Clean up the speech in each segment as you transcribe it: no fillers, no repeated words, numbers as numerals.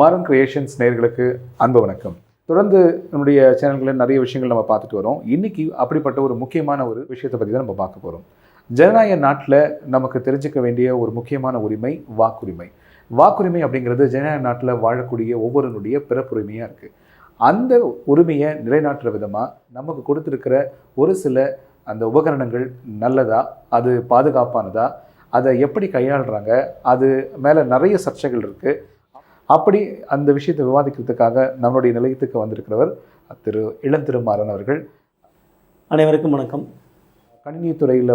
Maran creations நேயர்களுக்கு அன்பு வணக்கம். தொடர்ந்து நம்முடைய சேனல்களில் நிறைய விஷயங்கள் நம்ம பார்த்துட்டு வரோம். இன்னைக்கு அப்படிப்பட்ட ஒரு முக்கியமான ஒரு விஷயத்தை பற்றி தான் நம்ம பார்க்க போகிறோம். ஜனநாயக நாட்டில் நமக்கு தெரிஞ்சுக்க வேண்டிய ஒரு முக்கியமான உரிமை வாக்குரிமை. வாக்குரிமை அப்படிங்கிறது ஜனநாயக நாட்டில் வாழக்கூடிய ஒவ்வொருனுடைய பிறப்புரிமையாக இருக்குது. அந்த உரிமையை நிலைநாட்டுற விதமாக நமக்கு கொடுத்துருக்கிற ஒரு சில அந்த உபகரணங்கள் நல்லதா, அது பாதுகாப்பானதா, அதை எப்படி கையாளுறாங்க, அது மேலே நிறைய சர்ச்சைகள் இருக்குது. அப்படி அந்த விஷயத்தை விவாதிக்கிறதுக்காக நம்மளுடைய நிலையத்துக்கு வந்திருக்கிறவர் திரு இளந்திருமாறன் அவர்கள். அனைவருக்கும் வணக்கம். கணினித்துறையில்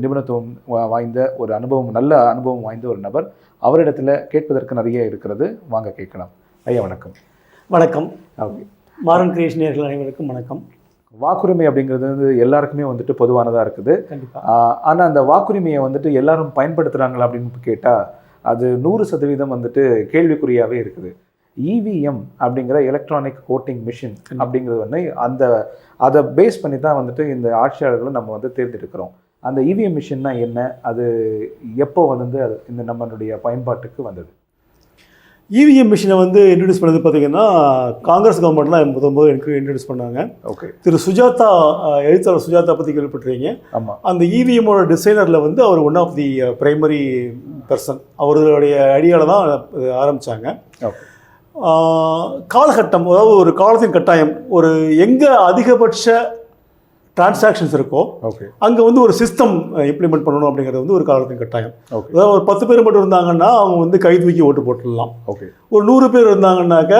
நிபுணத்துவம் வாய்ந்த ஒரு அனுபவம், நல்ல அனுபவம் வாய்ந்த ஒரு நபர். அவரிடத்துல கேட்பதற்கு நிறைய இருக்கிறது, வாங்க கேட்கலாம். ஐயா வணக்கம். வணக்கம். மாறன் கிரியேஷனியர்கள் அனைவருக்கும் வணக்கம். வாக்குரிமை அப்படிங்கிறது எல்லாருக்குமே பொதுவானதாக இருக்குது. ஆனால் அந்த வாக்குரிமையை எல்லாரும் பயன்படுத்துகிறாங்களா அப்படின்னு கேட்டால் அது 100% கேள்விக்குறியாகவே இருக்குது. இவிஎம் அப்படிங்கிற எலக்ட்ரானிக் ஓட்டிங் மிஷின் அப்படிங்கிறது அதை பேஸ் பண்ணி தான் இந்த ஆட்சியாளர்களை நம்ம தேர்ந்தெடுக்கிறோம். அந்த இவிஎம் மிஷின்னா என்ன, அது எப்போ இந்த நம்மளுடைய பயன்பாட்டுக்கு வந்தது? இவிஎம் மிஷினை இன்ட்ரடியூஸ் பண்ணது பார்த்தீங்கன்னா காங்கிரஸ் கவர்மெண்ட்லாம் முதல் எனக்கு இன்ட்ரடியூஸ் பண்ணாங்க. ஓகே. திரு சுஜாதா, எழுத்தாளர் சுஜாதா பற்றி கேள்விப்பட்டிருக்கீங்க. ஆமாம். அந்த இவிஎம்மோட டிசைனரில் அவர் one of the primary person. அவர்களுடைய ஐடியாவில் தான் ஆரம்பித்தாங்க. காலகட்டம், அதாவது ஒரு காலத்தின் கட்டாயம், ஒரு எங்கே அதிகபட்ச டிரான்சாக்ஷன்ஸ் இருக்கோ அங்கே ஒரு சிஸ்டம் இம்ப்ளிமெண்ட் பண்ணணும் அப்படிங்கிறது ஒரு காலத்தின் கட்டாயம். அதாவது ஒரு 10 பேர் மட்டும் இருந்தாங்கன்னா அவங்க கை தூக்கி ஓட்டு போட்டுடலாம். ஒரு 100 பேர் இருந்தாங்கன்னாக்க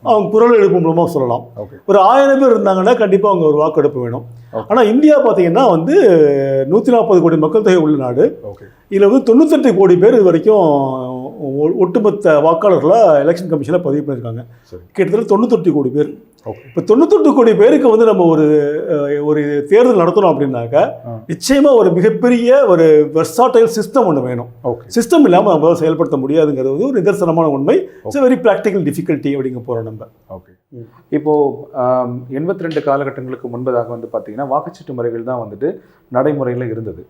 அவங்க குரல் எழுப்பு மூலமாக சொல்லலாம். ஒரு 1000 பேர் இருந்தாங்கன்னா கண்டிப்பாக அவங்க ஒரு வாக்கெடுப்பு வேணும். ஆனால் இந்தியா பார்த்தீங்கன்னா 140 கோடி மக்கள் தொகை உள்ள நாடு. இதில் 98 கோடி பேர் இது வரைக்கும் ஒட்டுமொத்த வாக்காளர்களாக எலெக்ஷன் கமிஷனில் பதிவு பண்ணியிருக்காங்க. கிட்டத்தட்ட 98 கோடி பேர். இப்போ 98 கோடி பேருக்கு நம்ம ஒரு தேர்தல் நடத்தணும் அப்படின்னாக்க நிச்சயமாக ஒரு மிகப்பெரிய ஒரு வெர்சாட்டைல் சிஸ்டம் ஒன்று வேணும். சிஸ்டம் இல்லாமல் நம்மளால் செயல்படுத்த முடியாதுங்கிறது ஒரு நிதர்சனமான உண்மை. இட்ஸ் வெரி ப்ராக்டிக்கல் டிஃபிகல்ட்டி அப்படிங்க போகிறோம் நம்ம. ஓகே. இப்போது 82 காலகட்டங்களுக்கு முன்பதாக பார்த்தீங்கன்னா வாக்குச்சீட்டு முறைகள் தான் நடைமுறையில் இருந்தது.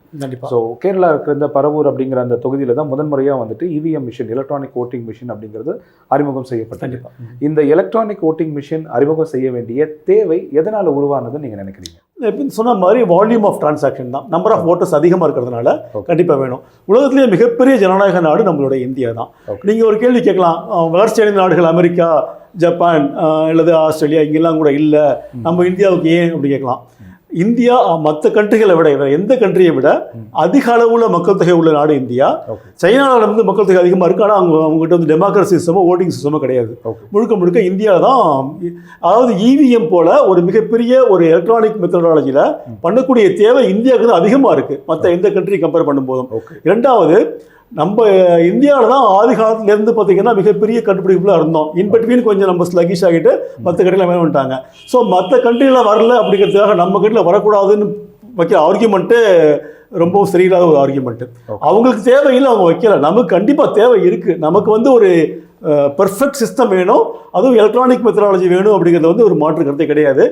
ஸோ கேரளா இருக்கிற இந்த பரவூர் அப்படிங்கிற அந்த தொகுதியில் தான் முதன்முறையாக EVM machine, electronic voting machine அப்படிங்கிறது அறிமுகம் செய்யப்பட்டது. இந்த எலக்ட்ரானிக் ஓட்டிங் மிஷின் அறிமுகம் செய்ய வேண்டிய தேவை எதனால் உருவானதுன்னு நீங்கள் நினைக்கிறீங்க? எப்படின்னு சொன்ன மாதிரி வால்யூம் ஆஃப் டிரான்சாக்ஷன் தான். நம்பர் ஆஃப் ஓட்டர்ஸ் அதிகமாக இருக்கிறதுனால கண்டிப்பாக வேணும். உலகத்திலேயே மிகப்பெரிய ஜனநாயக நாடு நம்மளுடைய இந்தியா தான். நீங்கள் ஒரு கேள்வி கேட்கலாம், வளர்ச்சி அடைந்த நாடுகள் அமெரிக்கா, ஜப்பான் அல்லது ஆஸ்திரேலியா இங்கெல்லாம் கூட இல்லை, நம்ம இந்தியாவுக்கு ஏன் அப்படி கேட்கலாம். இந்தியா மற்ற கண்ட்ரிகளை விட, எந்த கண்ட்ரியை விட அதிக அளவுள்ள மக்கள் தொகை உள்ள நாடு இந்தியா. சைனாவில் மக்கள் தொகை அதிகமாக இருக்குது, ஆனால் அவங்ககிட்ட டெமோக்ரஸி சிஸ்டமோ ஓட்டிங் சிஸ்டமோ கிடையாது. முழுக்க முழுக்க இந்தியா தான். அதாவது இவிஎம் போல ஒரு மிகப்பெரிய ஒரு எலக்ட்ரானிக் மெத்தடாலஜியில் பண்ணக்கூடிய தேவை இந்தியாவுக்கு தான் அதிகமாக இருக்குது மற்ற எந்த கண்ட்ரி கம்பேர் பண்ணும்போதும். இரண்டாவது, நம்ம இந்தியாவில் தான் ஆதி காலத்துலேருந்து பார்த்தீங்கன்னா மிகப்பெரிய கண்டுபிடிப்புலாம் இருந்தோம். இன்பிட்வீன் கொஞ்சம் நம்ம ஸ்லகிஷ் ஆகிட்டு மற்ற கண்ட்ரியில் வேணும்ட்டாங்க. ஸோ மற்ற கண்ட்ரியில் வரல அப்படிங்கிறதுக்காக நம்ம கண்ட்ரியில் வரக்கூடாதுன்னு வைக்கிற ஆர்கியூமெண்ட்டு ரொம்பவும் சரியில்லாத ஒரு ஆர்கியூமெண்ட்டு. அவங்களுக்கு தேவையில்லை, அவங்க வைக்கல. நமக்கு கண்டிப்பாக தேவை இருக்குது. நமக்கு ஒரு பெர்ஃபெக்ட் சிஸ்டம் வேணும், அதுவும் எலக்ட்ரானிக் மெத்தடாலஜி வேணும் அப்படிங்கிறது ஒரு மாற்று கருத்தை கிடையாது.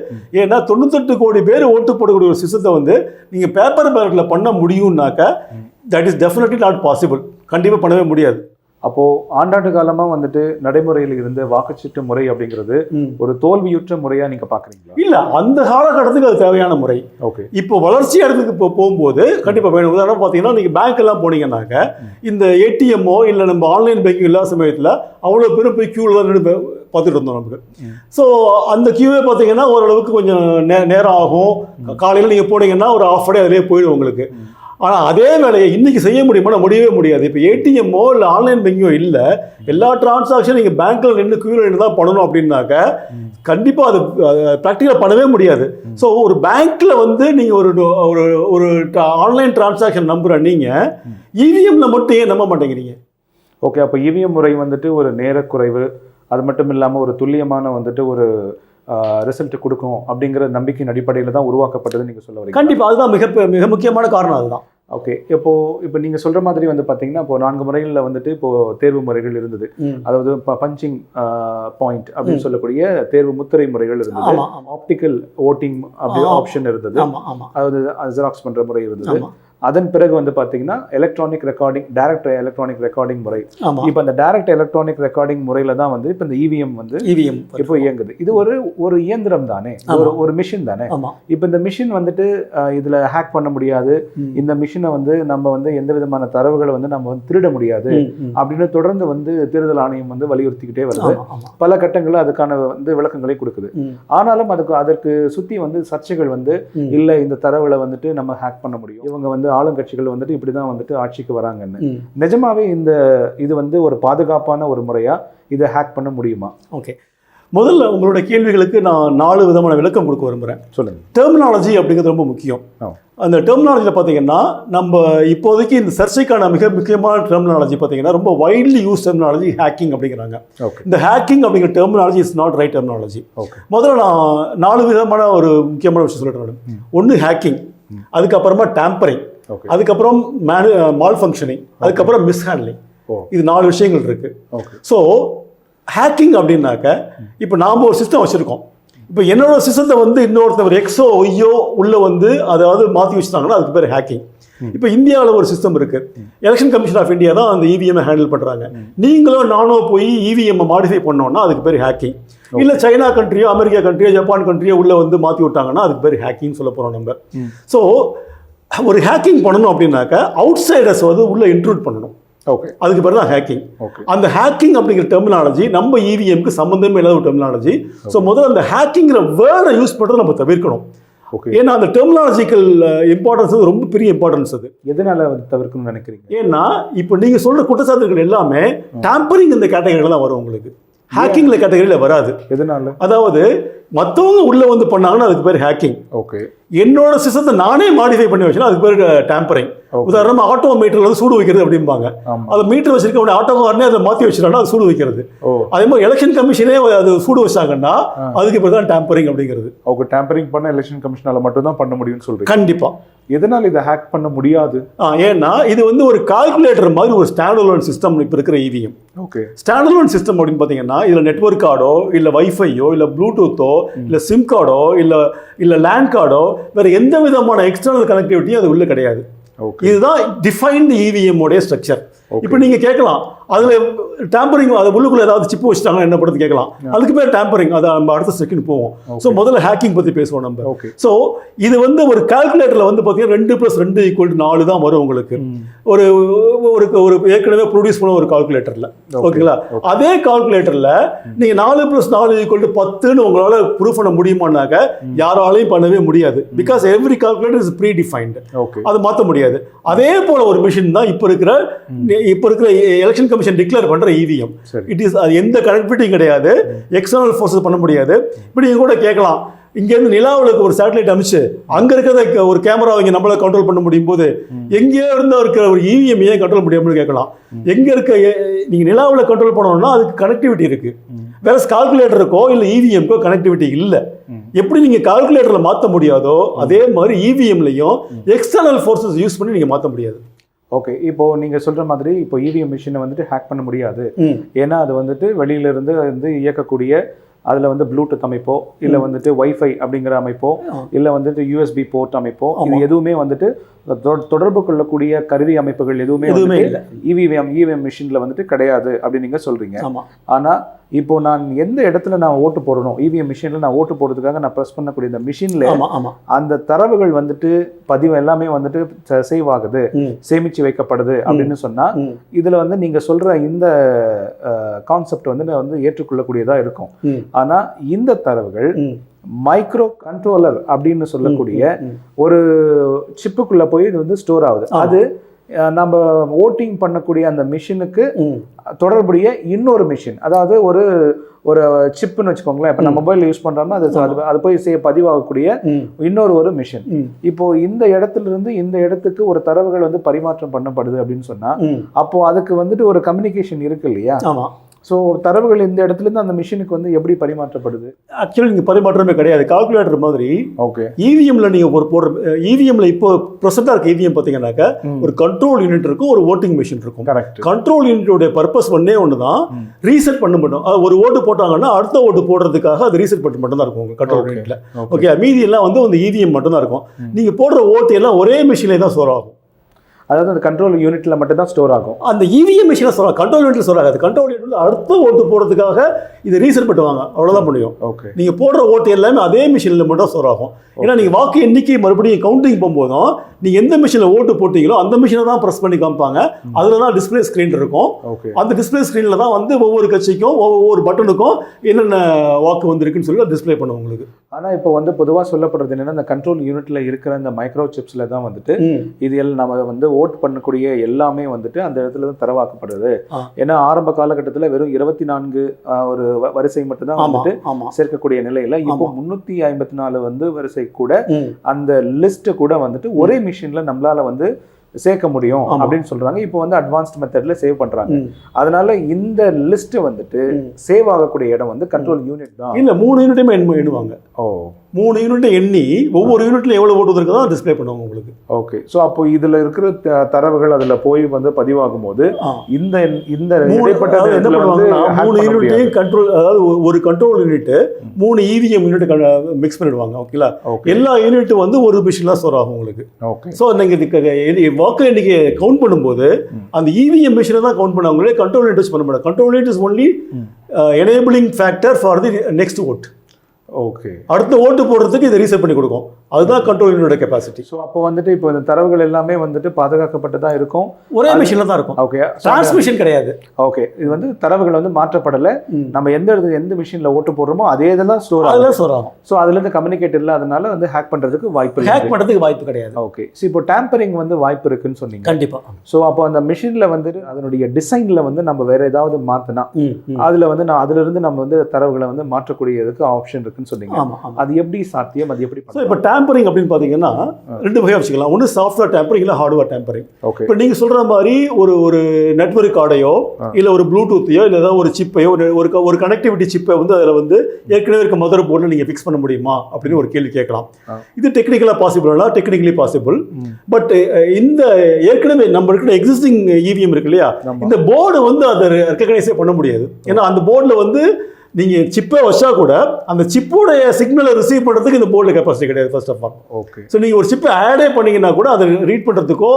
ஏன்னா 98 கோடி பேர் ஓட்டு போடக்கூடிய ஒரு சிஸ்டத்தை நீங்கள் பேப்பர் பேலட்டில் பண்ண முடியும்னாக்க that is definitely not possible. கண்டிப்பாக பண்ணவே முடியாது. அப்போது ஆண்டாண்டு காலமாக நடைமுறையில் இருந்த வாக்குச்சீட்டு முறை அப்படிங்கிறது ஒரு தோல்வியுற்ற முறையாக நீங்கள் பார்க்குறீங்களா? இல்லை, அந்த காலகட்டத்துக்கு அது தேவையான முறை. ஓகே. இப்போ வளர்ச்சி இடத்துக்கு இப்போ போகும்போது கண்டிப்பாக வேணும். உதாரணம் பார்த்தீங்கன்னா நீங்கள் பேங்க் எல்லாம் போனீங்கன்னாக்க இந்த ஏடிஎம்மோ இல்லை நம்ம ஆன்லைன் பேங்கிங் இல்லாத சமயத்தில் அவ்வளோ பேரும் போய் க்யூவில் தான் பார்த்துட்டு இருந்தோம் நமக்கு. ஸோ அந்த க்யூவே பார்த்தீங்கன்னா ஓரளவுக்கு கொஞ்சம் நேரம் ஆகும். காலையில் நீங்கள் போனீங்கன்னா ஒரு ½ டே அதிலே போயிடும் உங்களுக்கு. ஆனால் அதே வேலையை இன்றைக்கி செய்ய முடியவே முடியாது. இப்போ ஏடிஎம்மோ இல்லை ஆன்லைன் பேங்கிங்கோ இல்லை, எல்லா டிரான்சாக்ஷனும் நீங்கள் பேங்க்கில் நின்று க்யூவில் நின்று தான் பண்ணணும் அப்படின்னாக்க கண்டிப்பாக அது ப்ராக்டிக்கலாக பண்ணவே முடியாது. ஸோ ஒரு பேங்க்கில் நீங்கள் ஒரு ஆன்லைன் டிரான்சாக்ஷன் நம்புகிற நீங்கள் இவிஎம்மில் மட்டும் ஏன் நம்ப மாட்டேங்கிறீங்க? ஓகே. அப்போ இவிஎம் முறை ஒரு நேரக்குறைவு, அது மட்டும் இல்லாமல் ஒரு துல்லியமான ஒரு ரிசல்ட் கொடுக்கும் அப்படிங்கிற நம்பிக்கையின் அடிப்படையில் தான் உருவாக்கப்பட்டது நீங்கள் சொல்ல வரீங்க? கண்டிப்பாக அதுதான் மிக முக்கியமான காரணம் அதுதான். ஓகே. இப்போ நீங்கள் சொல்கிற மாதிரி பார்த்தீங்கன்னா இப்போ 4 முறைகளில் இப்போது தேர்வு முறைகள் இருந்தது. அதாவது பஞ்சிங் பாயிண்ட் அப்படின்னு சொல்லக்கூடிய தேர்வு முத்திரை முறைகள் இருந்தது. ஆப்டிக்கல் ஓட்டிங் அப்படி ஆப்ஷன் இருந்தது. அதாவது ஜெராக்ஸ் பண்ணுற முறை இருந்தது. அதன் பிறகு வந்து பார்த்தீங்கன்னா electronic recording, direct electronic recording முறை. ஆமா இப்போ அந்த டைரக்ட் எலக்ட்ரானிக் ரெக்கார்டிங் முறையில் தான் வந்து இப்போ இந்த இவிஎம் வந்து இவிஎம் இப்போ இயங்குது. இது ஒரு இயந்திரம் தானே, ஒரு மிஷின் தானே. ஆமா இப்போ இந்த மிஷின் வந்துட்டு இதில் ஹேக் பண்ண முடியாது, இந்த மிஷினை வந்து நம்ம வந்து எந்த விதமான தரவுகளை வந்து நம்ம வந்து திருட முடியாது அப்படின்னு தொடர்ந்து வந்து தேர்தல் ஆணையம் வந்து வலியுறுத்திக்கிட்டே வருது. பல கட்டங்களில் அதுக்கான வந்து விளக்கங்களை கொடுக்குது. ஆனாலும் அதற்கு சுற்றி வந்து சர்ச்சைகள் வந்து இல்லை, இந்த தரவுகளை வந்துட்டு நம்ம ஹேக் பண்ண முடியும், இவங்க வந்து ஆளுங்கட்சிகள் வந்துட்டு இப்படிதான் வந்துட்டு ஆட்சிக்கு வராங்கன்னு. நிஜமாவே இது வந்து ஒரு பாதுகாப்பான ஒரு முறையா இதை ஹேக் பண்ண முடியுமா? ஓகே, முதல்ல உங்களோட கேள்விகளுக்கு நான் 4 விதமான விளக்கம் கொடுக்க விரும்புகிறேன். சொல்லுங்க. டெர்மினாலஜி அப்படிங்கிறது ரொம்ப முக்கியம். அந்த டெர்மினாலஜியில் பார்த்தீங்கன்னா நம்ம இப்போதைக்கு இந்த சர்ச்சைக்கான மிக முக்கியமான டெர்மினாலஜி பார்த்தீங்கன்னா ரொம்ப வைட்லி யூஸ் டெர்மினாலஜி ஹேக்கிங் அப்படிங்கிறாங்க. இந்த ஹேக்கிங் அப்படிங்கிற terminology is not right terminology. முதல்ல நான் 4 விதமான ஒரு முக்கியமான விஷயம் சொல்லிட்டு, ஒன்று ஹேக்கிங், அதுக்கப்புறமா டேம்பரிங், அதுக்கப்புறம் மால் ஃபங்க்ஷனிங், அதுக்கப்புறம் மிஸ்ஹேண்ட்லிங். இது 4 விஷயங்கள் இருக்கு. ஸோ ஹேக்கிங் அப்படின்னாக்க இப்போ நாம் ஒரு சிஸ்டம் வச்சுருக்கோம். இப்போ என்னோட சிஸ்டத்தை வந்து இன்னொருத்தவர் எக்ஸோ ஒய்யோ உள்ள வந்து அதாவது மாற்றி வச்சுட்டாங்கன்னா அதுக்கு பேர் ஹேக்கிங். இப்போ இந்தியாவில் ஒரு சிஸ்டம் இருக்கு, எலெக்ஷன் கமிஷன் ஆஃப் இந்தியா தான் அந்த இவிஎம்ஐ ஹேண்டில் பண்ணுறாங்க. நீங்களோ நானோ போய் இவிஎம்ஐ மாடிஃபை பண்ணோம்னா அதுக்கு பேர் ஹேக்கிங். இல்லை சைனா கண்ட்ரியோ அமெரிக்கா கண்ட்ரியோ ஜப்பான் கண்ட்ரியோ உள்ள வந்து மாற்றி விட்டாங்கன்னா அதுக்கு பேர் ஹேக்கிங் சொல்ல போகிறோம் நம்ம. ஸோ ஒரு ஹேக்கிங் பண்ணணும் அப்படின்னாக்க அவுட் சைடர்ஸ் வந்து உள்ள இன்ட்ரூட் பண்ணணும். ஓகே, அதுக்கு பேர் தான் ஹேக்கிங். அந்த ஹேக்கிங் அப்படிங்கிற டெர்மினாலஜி நம்ம இவிஎம்க்கு சம்மந்தமே இல்லாத ஒரு டெர்மினாலஜி. ஸோ முதல்ல அந்த ஹேக்கிங்கிற வேர்டை யூஸ் பண்ணுறதை நம்ம தவிர்க்கணும். ஏன்னா அந்த டெர்மினாலஜிக்கல் இம்பார்ட்டன்ஸ் ரொம்ப பெரிய இம்பார்ட்டன்ஸ். அது எதனால தவிர்க்கணும்னு நினைக்கிறீங்க? ஏன்னா இப்போ நீங்கள் சொல்கிற குற்றச்சாட்டுகள் எல்லாமே டேம்பரிங் இந்த கேட்டகரியில் தான் வரும், உங்களுக்கு ஹேக்கிங்ல கேட்டகரியில் வராது. எதனால? அதாவது மற்றவங்க உள்ள வந்து பண்ணாங்கன்னா அதுக்கு பேர் ஹேக்கிங். ஓகே, என்னோட சிஸ்டத்தை நானே மாடிஃபை பண்ணி வச்சேன்னா அதுக்கு பேர் டேம்பரிங். உதாரணமாக ஆட்டோ மீட்டர்ல வந்து சூடு வைக்கிறது அப்படிம்பாங்க. அது மீட்டர் வச்சிருக்க ஆட்டோக்காரனே அதை மாற்றி வச்சிருக்காங்கன்னா அது சூடு வைக்கிறது. அதே மாதிரி எலெக்ஷன் கமிஷனே அது சூடு வச்சாங்கன்னா அதுக்கு பேர் தான் டேம்பரிங் அப்படிங்கிறது. அவங்க டேம்பரிங் பண்ண எலெக்ஷன் கமிஷனால மட்டும் தான் பண்ண முடியும்னு சொல்றீங்க? கண்டிப்பா. எதனால் இதை ஹேக் பண்ண முடியாது? ஏன்னா இது வந்து ஒரு கால்குலேட்டர் மாதிரி ஒரு ஸ்டாண்டலோன் சிஸ்டம் இப்போ இருக்கிற இவிஎம். ஓகே, ஸ்டாண்டலோன் சிஸ்டம் அப்படின்னு பார்த்தீங்கன்னா இதில் நெட்வொர்க் கார்டோ இல்லை வைஃபையோ இல்லை ப்ளூடூத்தோ இல்லை சிம் கார்டோ இல்லை லேண்ட் கார்டோ வேற எந்த விதமான எக்ஸ்டர்னல் கனெக்டிவிட்டியும் அது உள்ள கிடையாது. இதுதான் டிஃபைன்டு இவிஎம் உடைய ஸ்ட்ரக்சர். இப்போ நீங்க கேட்கலாம் அதுல டேம்பரிங், அது உள்ளுக்குள்ள ஏதாவது சிப்பு வச்சுட்டாங்க என்ன படுத்து கேட்கலாம். அதுக்கு பேர் டேம்பரிங். அதை நம்ம அடுத்த செகண்ட் போவோம். ஸோ முதல்ல ஹேக்கிங் பத்தி பேசுவோம் நம்ம. ஸோ இது வந்து ஒரு கால்குலேட்டர்ல வந்து பார்த்தீங்கன்னா 2 + 2 = 4 தான் வரும் உங்களுக்கு. ஒரு ஒரு ஏற்கனவே ப்ரொடியூஸ் பண்ண ஒரு கால்குலேட்டர்ல. ஓகேங்களா? அதே கால்குலேட்டர்ல நீங்க 4 + 4 = 10ன்னு உங்களால ப்ரூவ் பண்ண முடியுமானாக்க யாராலையும் பண்ணவே முடியாது. Because every calculator is predefined. அது மாற்ற முடியாது. அதே போல ஒரு மிஷின் தான் இப்போ இருக்கிற எலெக்ஷன் கமிஷன் டிக்ளேர் பண்ற இவிஎம். இட் இஸ் எந்த கனெக்டிவிட்டியும் கிடையாது, எக்ஸ்டர்னல் ஃபோர்ஸஸ் பண்ண முடியாது. இப்படி நீங்க கூட கேட்கலாம், இங்கேருந்து நிலாவுக்கு ஒரு சேட்டலைட் அனுப்பிச்சு அங்கே இருக்கிறத ஒரு கேமரா இங்கே நம்மளால கண்ட்ரோல் பண்ண முடியும் போது எங்கேயோ இருந்தா இருக்கிற ஒரு இவிஎம் ஏன் கண்ட்ரோல் முடியாமல் கேட்கலாம். எங்க இருக்க நீங்க நிலாவில் கண்ட்ரோல் பண்ணணும்னா அதுக்கு கனெக்டிவிட்டி இருக்கு. வேற கால்குலேட்டருக்கோ இல்லை இவிஎம்க்கோ கனெக்டிவிட்டி இல்லை. எப்படி நீங்க கால்குலேட்டர்ல மாற்ற முடியாதோ அதே மாதிரி இவிஎம்லையும் எக்ஸ்டர்னல் ஃபோர்ஸஸ் யூஸ் பண்ணி நீங்க மாற்ற முடியாது. ஓகே, இப்போ நீங்க சொல்ற மாதிரி இப்போ இவிஎம் மிஷினை வந்துட்டு ஹேக் பண்ண முடியாது. ஏன்னா அது வந்துட்டு வெளியில இருந்து வந்து இயக்கக்கூடிய அதில் வந்து ப்ளூடூத் அமைப்போ இல்லை வந்துட்டு வைஃபை அப்படிங்கிற அமைப்போ இல்லை வந்துட்டு யூஎஸ்பி போர்ட் அமைப்போ இது எதுவுமே வந்துட்டு தொடர்பு கொள்ளக்கூடிய கருவி அமைப்புகள் எதுவுமே இல்லை இவிஎம் மிஷின்ல வந்துட்டு கிடையாது அப்படின்னு நீங்க சொல்றீங்க. ஆனா இப்போ நான் எந்த இடத்துல நான் ஓட்டு போடணும், இவிஎம் மிஷின்ல நான் ஓட்டு போடுறதுக்காக நான் ப்ரெஸ் பண்ணக்கூடிய இந்த மிஷின்ல அந்த தரவுகள் வந்துட்டு பதிவு எல்லாமே வந்துட்டு சேவ் ஆகுது, சேமிச்சு வைக்கப்படுது அப்படின்னு சொன்னா இதுல வந்து நீங்க சொல்ற இந்த கான்செப்ட் வந்து ஏற்றுக்கொள்ளக்கூடியதா இருக்கும். ஆனா இந்த தரவுகள் மைக்ரோ கண்ட்ரோலர் அப்படின்னு சொல்லக்கூடிய ஒரு சிப்புக்குள்ள போய் இது வந்து ஸ்டோர் ஆகுது. அது நம்ம ஓட்டிங் பண்ணக்கூடிய அந்த மிஷினுக்கு தொடர்புடைய இன்னொரு மிஷின், அதாவது ஒரு ஒரு சிப்புன்னு வச்சுக்கோங்களேன். இப்போ நம்ம மொபைல் யூஸ் பண்றோம்னா அது போய் பதிவாகக்கூடிய இன்னொரு மிஷின். இப்போ இந்த இடத்துல இருந்து இந்த இடத்துக்கு ஒரு தரவுகள் வந்து பரிமாற்றம் பண்ணப்படுது அப்படின்னு சொன்னா அப்போ அதுக்கு வந்துட்டு ஒரு கம்யூனிகேஷன் இருக்கு இல்லையா? ஸோ தரவுகள் இந்த இடத்துல இருந்து அந்த மிஷினுக்கு வந்து எப்படி பரிமாற்றப்படுது? ஆக்சுவலி நீங்கள் பரிமாற்றமே கிடையாது. கால்குலேட்டர் மாதிரி ஓகே இவிஎம்ல நீங்கள் ஒரு போடுற இவிஎம்ல இப்போ ப்ரெசென்ட்டாக இருக்க இவிஎம் பார்த்தீங்கன்னாக்கா ஒரு கண்ட்ரோல் யூனிட் இருக்கும், ஒரு ஓட்டிங் மிஷின் இருக்கும். கண்ட்ரோல் யூனிட்டோட பர்பஸ் ஒன்று தான் ரீசெட் பண்ண மட்டும். அது ஒரு ஓட்டு போட்டாங்கன்னா அடுத்த ஓட்டு போடுறதுக்காக அது ரீசெட் பண்ண மட்டும் தான் இருக்கும் உங்கள் கண்ட்ரோல் யூனிட்ல. ஓகே, மீதி எல்லாம் வந்து இவிஎம் மட்டும் தான் இருக்கும். நீங்கள் போடுற ஓட்டு எல்லாம் ஒரே மிஷின்லேயே தான் ஸ்டோர் ஆகும். அதாவது அந்த கண்ட்ரோல் யூனிட்ல மட்டும் தான் ஸ்டோர் ஆகும். அந்த இவிஎம் மிஷினில் சொல்கிறாங்க, கண்ட்ரோல் யூனிட்ல ஸ்டோர் ஆகாது. கண்ட்ரோல் யூனிட்ல அடுத்த ஓட்டு போடுறதுக்காக இதை ரீசெட் பண்ணுவாங்க, அவ்வளோதான் முடியும். ஓகே, நீங்கள் போடுற ஓட்டு எல்லாமே அதே மிஷினில் மட்டும் ஸ்டோர் ஆகும். ஏன்னா நீங்கள் வாக்கு எண்ணிக்கை மறுபடியும் கவுண்டிங் போகும்போதும் நீங்கள் எந்த மிஷினில் ஓட்டு போட்டீங்களோ அந்த மிஷினை தான் ப்ரெஸ் பண்ணி காமிப்பாங்க. அதில் தான் டிஸ்பிளே ஸ்க்ரீன் இருக்கும். அந்த டிஸ்பிளே ஸ்க்ரீனில் தான் வந்து ஒவ்வொரு கட்சிக்கும் ஒவ்வொரு பட்டனுக்கும் என்னென்ன வாக்கு வந்திருக்குன்னு சொல்லி டிஸ்பிளே பண்ணுவோம் உங்களுக்கு. ஆனால் இப்போ வந்து பொதுவாக சொல்லப்படுறது என்னன்னா, இந்த கண்ட்ரோல் யூனிட்ல இருக்கிற இந்த மைக்ரோ சிப்ஸில் தான் வந்துட்டு இது நம்ம வந்து ஓட் பண்ணக்கூடிய எல்லாமே வந்துட்டு அந்த இடத்துல தான் தரவாக்கப்படுது. ஏன்னா ஆரம்ப காலகட்டத்தில் வெறும் 24 ஒரு வரிசை மட்டும் தான் வந்துட்டு சேர்க்கக்கூடிய நிலையில இப்போ 354 வந்து வரிசை கூட அந்த லிஸ்ட் கூட வந்துட்டு ஒரே மிஷின்ல நம்மளால வந்து சேர்க்க முடியும் அப்படின்னு சொல்றாங்க. இப்போ வந்து அட்வான்ஸ்ட் மெத்தட்ல சேவ் பண்றாங்க. அதனால இந்த லிஸ்ட் வந்துட்டு சேவ் ஆகக்கூடிய இடம் வந்து கண்ட்ரோல் யூனிட் தான். இல்ல 3 யூனிட்டையுமே எண்ணுவாங்க. 3 யூனிட்டை எண்ணி ஒவ்வொரு யூனிட்ல எவ்வளவு ஓட்டு இருக்குதோ டிஸ்பிளே பண்ணுவாங்க உங்களுக்கு. ஓகே, ஸோ அப்போ இதுல இருக்கிற தரவுகள் அதுல போய் வந்து பதிவாகும் போது இந்த இந்த இடைப்பட்ட என்ன பண்ணுவாங்கன்னா 3 யூனிட்டையும் கண்ட்ரோல், அதாவது ஒரு control unit 3 EVM unit mix பண்ணிடுவாங்க. ஓகேங்களா, எல்லா யூனிட் வந்து ஒரு மிஷின்ல ஸ்டோர் ஆகும் உங்களுக்கு. ஓகே, ஸோ நீங்க வாக்கு எண்ணிக்கை கவுண்ட் பண்ணும்போது அந்த இவிஎம் மிஷினை தான் கவுண்ட் பண்ணுவாங்களே, கண்ட்ரோல் யூனிட் யூஸ் பண்ண மாட்டாங்க. Control unit is only enabling factor for the next vote. Okay, அடுத்த ஓட்டு போடுறதுக்கு இதை ரீசெட் பண்ணி கொடுக்கும். அதுதான் கண்ட்ரோல் யூனிட்டோட கெபாசிட்டி. ஸோ அப்போ வந்துட்டு இப்போ இந்த தரவுகள் எல்லாமே வந்துட்டு பாதுகாக்கப்பட்டு தான் இருக்கும், ஒரே மிஷினில் தான் இருக்கும். ஓகே, டிரான்ஸ்மிஷன் கிடையாது. ஓகே, இது வந்து தரவுகள் வந்து மாற்றப்படலை. நம்ம எந்த மிஷினில் ஓட்டு போடுறோமோ அதே இதெல்லாம் ஸ்டோர் ஆகும். ஸோ அதுலேருந்து கம்யூனிகேட் இல்லாதனால வந்து ஹேக் பண்ணுறதுக்கு வாய்ப்பு கிடையாது. ஓகே, ஸோ இப்போ டேம்பரிங் வந்து வாய்ப்பு இருக்குன்னு சொன்னீங்க. கண்டிப்பாக. ஸோ அப்போ அந்த மிஷினில் வந்து அதனுடைய டிசைனில் வந்து நம்ம வேற ஏதாவது மாற்றினா அதில் வந்து அதிலிருந்து நம்ம வந்து தரவுகளை வந்து மாற்றக்கூடியதுக்கு ஆப்ஷன் இருக்குன்னு சொன்னீங்க. அது எப்படி சாத்தியம், அது எப்படி? இப்போ டேம்பரிங் அப்படின்னு பார்த்தீங்கன்னா 2 வகையாக வச்சுக்கலாம். ஒன்று சாஃப்ட்வேர் டேம்பரிங், இல்லை ஹார்ட்வேர் டேம்பரிங். ஓகே, இப்போ நீங்கள் சொல்கிற மாதிரி ஒரு நெட்வொர்க் கார்டையோ இல்லை ஒரு ப்ளூடூத்தையோ இல்லை ஏதாவது ஒரு சிப்பையோ ஒரு கனெக்டிவிட்டி சிப்பை வந்து அதில் வந்து ஏற்கனவே இருக்க மதர் போர்டில் நீங்கள் ஃபிக்ஸ் பண்ண முடியுமா அப்படின்னு ஒரு கேள்வி கேட்கலாம். இது டெக்னிக்கலாக பாசிபிள், டெக்னிக்கலி பாசிபிள். பட் இந்த ஏற்கனவே நம்ம இருக்கிற எக்ஸிஸ்டிங் இவிஎம் இருக்கு இல்லையா, இந்த போர்டு வந்து அதை ரெக்கக்னைஸே பண்ண முடியாது. ஏன்னா அந்த போர்டில் வந்து நீங்கள் சிப்பை வச்சா கூட அந்த சிப்போடைய சிக்னலை ரிசீவ் பண்ணுறதுக்கு இந்த போர்டில் கெப்பாசிட்டி கிடையாது first of all. Okay, so நீங்கள் ஒரு சிப்பை ஆடே பண்ணிங்கன்னா கூட அதை ரீட் பண்ணுறதுக்கோ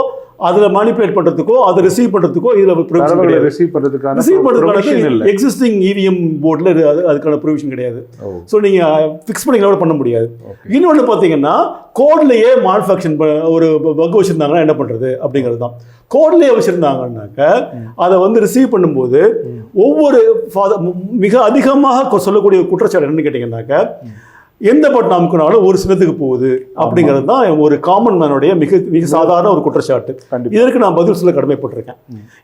அதில் மானிபுலேட் பண்ணுறதுக்கோ அதை ரிசீவ் பண்ணுறதுக்கோ இதில் ரிசீவ் பண்ணுறதுக்கான எக்ஸிஸ்டிங் இவிஎம் போர்டில் அதுக்கான ப்ரொவிஷன் கிடையாது. ஸோ நீங்கள் ஃபிக்ஸ் பண்ணிங்களோட பண்ண முடியாது. இன்னொன்று பார்த்தீங்கன்னா கோட்லேயே மானுஃபேக்சர் ஒரு பக் வச்சுருந்தாங்கன்னா என்ன பண்ணுறது அப்படிங்கிறது தான். கோட்லேயே வச்சுருந்தாங்கன்னாக்க அதை வந்து ரிசீவ் பண்ணும்போது ஒவ்வொரு மிக அதிகமாக சொல்லக்கூடிய குற்றச்சாட்டு என்னன்னு கேட்டிங்கன்னாக்க எந்த பட்டன் அமுக்கினாலும் ஒரு சின்னத்துக்கு போகுது அப்படிங்கிறது தான் ஒரு காமன் மேனுடைய மிக சாதாரண ஒரு குற்றச்சாட்டு. இதற்கு நான் பதில் சொல்ல கடமைப்பட்டிருக்கேன்.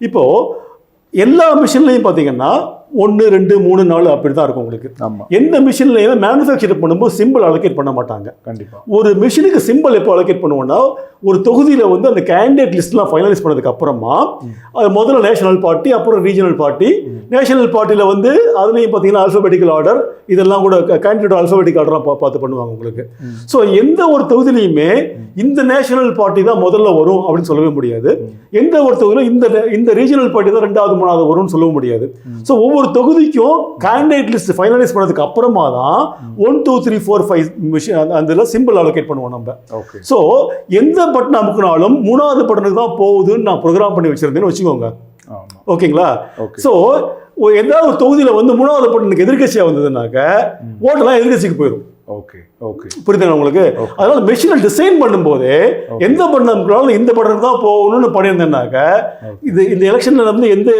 இப்போ எல்லா மிஷின்லையும் பார்த்தீங்கன்னா 1, 2, 3, 4 அப்படி தான் இருக்கும் உங்களுக்கு. எந்த மிஷின்லையுமே மேனுஃபேக்சர் பண்ணும்போது சிம்பிள் அலோகேட் பண்ண மாட்டாங்க. கண்டிப்பாக ஒரு மிஷினுக்கு சிம்பிள் எப்போ அலோகேட் பண்ணுவோம்னா ஒரு தொகுதியில் வந்து அந்த கேண்டிடேட் லிஸ்ட்லாம் ஃபைனலைஸ் பண்ணதுக்கு அப்புறமா அது முதல்ல நேஷனல் பார்ட்டி, அப்புறம் ரீஜனல் பார்ட்டி. நேஷனல் பார்ட்டியில் வந்து அதுலேயும் பார்த்தீங்கன்னா அல்ஃபபெட்டிக்கல் ஆர்டர் இதெல்லாம் கூட கேண்டிடேட் அல்ஃபபெட்டிக் ஆர்டராக பார்த்து பண்ணுவாங்க உங்களுக்கு. ஸோ எந்த ஒரு தொகுதியிலையுமே இந்த நேஷனல் பார்ட்டி தான் முதல்ல வரும் அப்படின்னு சொல்லவே முடியாது. எந்த ஒரு தொகுதியிலும் இந்த ரீஜனல் பார்ட்டி தான் 2வது 3வது வரும்னு சொல்லவும் முடியாது. ஸோ ஒவ்வொரு தொகுதிக்கும் கேண்டிடேட் லிஸ்ட் ஃபைனலைஸ் பண்ணதுக்கு அப்புறமா தான் 1, 2, 3, 4, 5 மிஷின் அந்த சிம்பிள் அலோகேட் பண்ணுவோம் நம்ம. ஸோ எந்த பட்டன் அமுக்கினாலும் 3வது பட்டனுக்கு தான் போகுதுன்னு நான் ப்ரோக்ராம் பண்ணி வச்சிருந்தேன்னு வச்சுக்கோங்க. ஓகேங்களா? ஸோ ஏதாவது ஒரு தொகுதியில் வந்து 3வது பட்டனுக்கு எதிர்கட்சியாக வந்ததுனாக்க ஓட்டெல்லாம் எதிர்கட்சிக்கு போயிடும். ஓகே, ஓகே, புரியுதுங்க உங்களுக்கு? அதனால மெஷினை டிசைன் பண்ணும்போதே எந்த பட்டன் இந்த பட்டன் தான் போகணும்னு பண்ணியிருந்தேன்னாக்க இந்த எலெக்ஷன்ல வந்து எந்த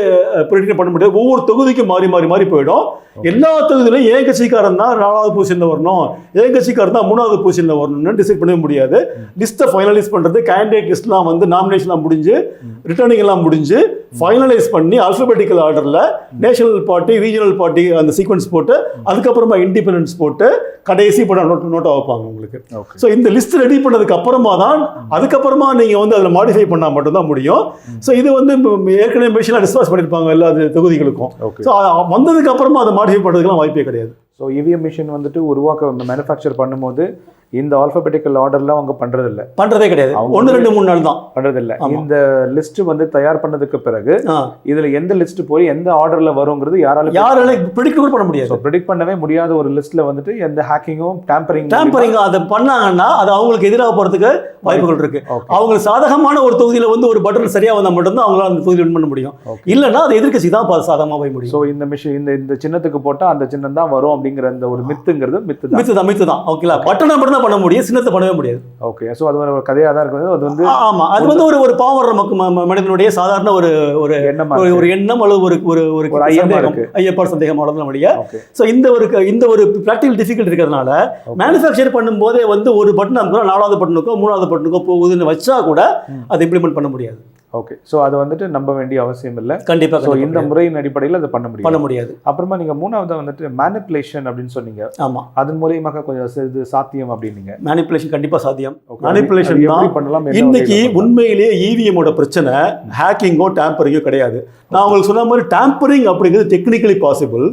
ப்ரெடிக்ட் பண்ண முடியாது. ஒவ்வொரு தொகுதிக்கும் மாறி போயிடும். எல்லா தொகுதியிலும் ஏன் கட்சிக்காரன் தான் 4வது பொசிஷன்ல வரணும், ஏன் கட்சிக்காரன் தான் 3வது பொசிஷன்ல வரணும்னு டிசைட் பண்ணவே முடியாது. லிஸ்ட்டை ஃபைனலைஸ் பண்றது, கேண்டிடேட் லிஸ்ட்லாம் வந்து நாமினேஷன்லாம் முடிஞ்சு ரிட்டர்னிங் எல்லாம் முடிஞ்சு ஃபைனலைஸ் பண்ணி அல்ஃபபெட்டிக்கல் ஆர்டர்ல நேஷனல் பார்ட்டி, ரீஜனல் பார்ட்டி அந்த சீக்வன்ஸ் போட்டு அதுக்கப்புறமா இண்டிபெண்டன்ஸ் போட்டு கடைசி படம் நோட்டா வைப்பாங்க உங்களுக்கு. ஸோ இந்த லிஸ்ட் ரெடி பண்ணதுக்கு அப்புறமா தான் அதுக்கப்புறமா நீங்க வந்து அதில் மாடிஃபை பண்ணா மட்டும்தான் முடியும். ஸோ இது வந்து ஏற்கனவே மிஷினாக டிஸ்பாஸ் பண்ணியிருப்பாங்க எல்லா தொகுதிகளுக்கும். ஸோ வந்ததுக்கு அப்புறமா அதை மாடிஃபை பண்ணுறதுக்குலாம் வாய்ப்பே கிடையாது. ஸோ இவிஎம் மிஷின் வந்துட்டு மேனுஃபேக்சர் பண்ணும்போது இந்த ஆல்பபெட்டிக்கல் ஆர்டர்லாம் அவங்க பண்றதில்ல, பண்றதே கிடையாது. 1 2 3 நாள் தான் பண்றதில்ல. இந்த லிஸ்ட் வந்து தயார் பண்ணதுக்கு பிறகு இதுல எந்த லிஸ்ட் போய் எந்த ஆர்டர்ல வருங்கிறது யாராலும் ப்ரெடிக்ட் கூட பண்ண முடியாது. ப்ரெடிக்ட் பண்ணவே முடியாத ஒரு லிஸ்ட்ல வந்துட்டு எந்த ஹேக்கிங்கும் டேம்பரிங் அதை பண்ணாங்கன்னா அது அவங்களுக்கு எதிராக போறதுக்கு வாய்ப்புகள் இருக்கு. அவங்களுக்கு சாதகமான ஒரு தொகுதியில வந்து ஒரு பட்டன் சரியா வந்தா மட்டும்தான் அவங்களால அந்த தொகுதியில் வின் பண்ண முடியும். இல்லைன்னா அது எதிர்க்கட்சி தான் சாதகமா போய் முடியும். ஸோ இந்த மிஷின் இந்த சின்னத்துக்கு போட்டா அந்த சின்னம் தான் வரும் அப்படிங்கிற அந்த ஒரு மித்துங்கிறது மித்து தான். ஓகேங்களா, பட்டனை மட்டும் தான் பண்ண முடியும், சின்னத்தை பண்ணவே முடியாது. ஓகே, ஸோ அது ஒரு கதையாக தான் இருக்குது. அது வந்து ஆமா, அது வந்து ஒரு பாவம் மனிதனுடைய சாதாரண ஒரு எண்ணம் அல்லது ஒரு ஐயப்பாடு சந்தேகம் அவ்வளவுதான் முடியா. ஸோ இந்த ஒரு ப்ராக்டிகல் டிஃபிகல்ட் இருக்கிறதுனால மேனுஃபேக்சர் பண்ணும்போதே வந்து ஒரு பட்டன் அமுக்கினா 4வது பட்டனுக்கோ 3வது பட்டனுக்கோ போகுதுன்னு வச்சா கூட அதை இம்ப்ளிமெண்ட் பண்ண முடியாது. ஓகே, ஸோ அது வந்துட்டு நம்ப வேண்டிய அவசியம் இல்லை. கண்டிப்பாக. ஸோ இந்த முறையின் அடிப்படையில் அதை பண்ண முடியாது. அப்புறமா நீங்கள் 3வது வந்துட்டு மேனிப்புலேஷன் அப்படின்னு சொன்னீங்க. ஆமாம், அதன் மூலியமாக கொஞ்சம் இது சாத்தியம் அப்படின்னீங்க. மேனிப்புலேஷன் கண்டிப்பாக சாத்தியம். மேனிப்புலேஷன் எப்படி பண்ணலாம்? இன்னைக்கு உண்மையிலேயே இவிஎம்மோட பிரச்சனை ஹேக்கிங்கோ டேம்பரிங்கோ கிடையாது. நான் உங்களுக்கு சொன்ன மாதிரி டேம்பரிங் அப்படிங்கிறது டெக்னிக்கலி பாசிபிள்,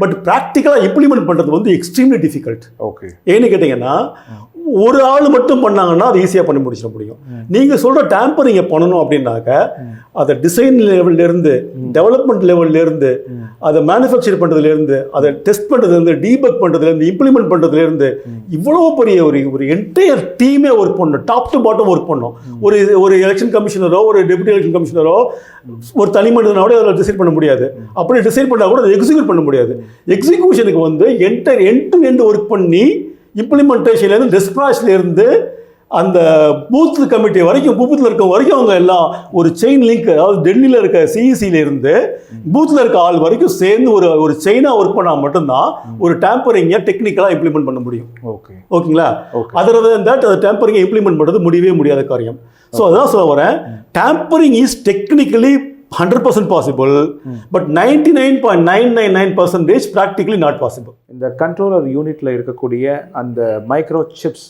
பட் ப்ராக்டிக்கலாக இம்ப்ளிமெண்ட் பண்ணுறது வந்து எக்ஸ்ட்ரீம்லி டிஃபிகல்ட். ஓகே, ஏன்னு கேட்டிங்கன்னா ஒரு ஆள் மட்டும் பண்ணாங்கன்னா அது ஈஸியாக பண்ணி முடிச்சிட முடியும். நீங்கள் சொல்கிற டேம்பரிங்கை பண்ணணும் அப்படின்னாக்க அதை டிசைன் லெவல்லேருந்து டெவலப்மெண்ட் லெவல்லேருந்து அதை மேனுஃபேக்சர் பண்ணுறதுலேருந்து அதை டெஸ்ட் பண்ணுறதுலேருந்து டீபக் பண்ணுறதுலேருந்து இம்ப்ளிமெண்ட் பண்ணுறதுலேருந்து இவ்வளோ பெரிய ஒரு என்டையர் டீமே ஒர்க் பண்ணணும், டாப் டு பாட்டம் ஒர்க் பண்ணணும். ஒரு எலெக்ஷன் கமிஷனரோ ஒரு டெபுட்டி எலெக்ஷன் கமிஷனரோ ஒரு தனி மனிதனோட அதில் டிசைட் பண்ண முடியாது. அப்படி டிசைட் பண்ணால் கூட அதை எக்ஸிக்யூட் பண்ண முடியாது. எக்ஸிக்யூஷனுக்கு வந்து entire end to end work பண்ணி இம்ப்ளிமெண்டேஷன்லேருந்து டிஸ்பாச்லேருந்து அந்த பூத் கமிட்டி வரைக்கும் பூத்தில் இருக்க வரைக்கும் அவங்க எல்லாம் ஒரு செயின் லிங்க், அதாவது டெல்லியில் இருக்க சிஇசியிலேருந்து பூத்தில் இருக்க ஆள் வரைக்கும் சேர்ந்து ஒரு செயினாக ஒர்க் பண்ணால் மட்டும்தான் ஒரு டேம்பரிங்கை டெக்னிக்கலாக இம்ப்ளிமெண்ட் பண்ண முடியும். ஓகேங்களா, அதர் தென் தட் அதை டேம்பரிங்கை இம்ப்ளிமெண்ட் பண்ணுறது முடியவே முடியாத காரியம். ஸோ அதான் சொல்ல வரேன், tampering is technically 100% possible, but 99.999% practically not possible. இந்த கண்ட்ரோலர் யூனிட்ல இருக்கக்கூடிய அந்த மைக்ரோ சிப்ஸ்,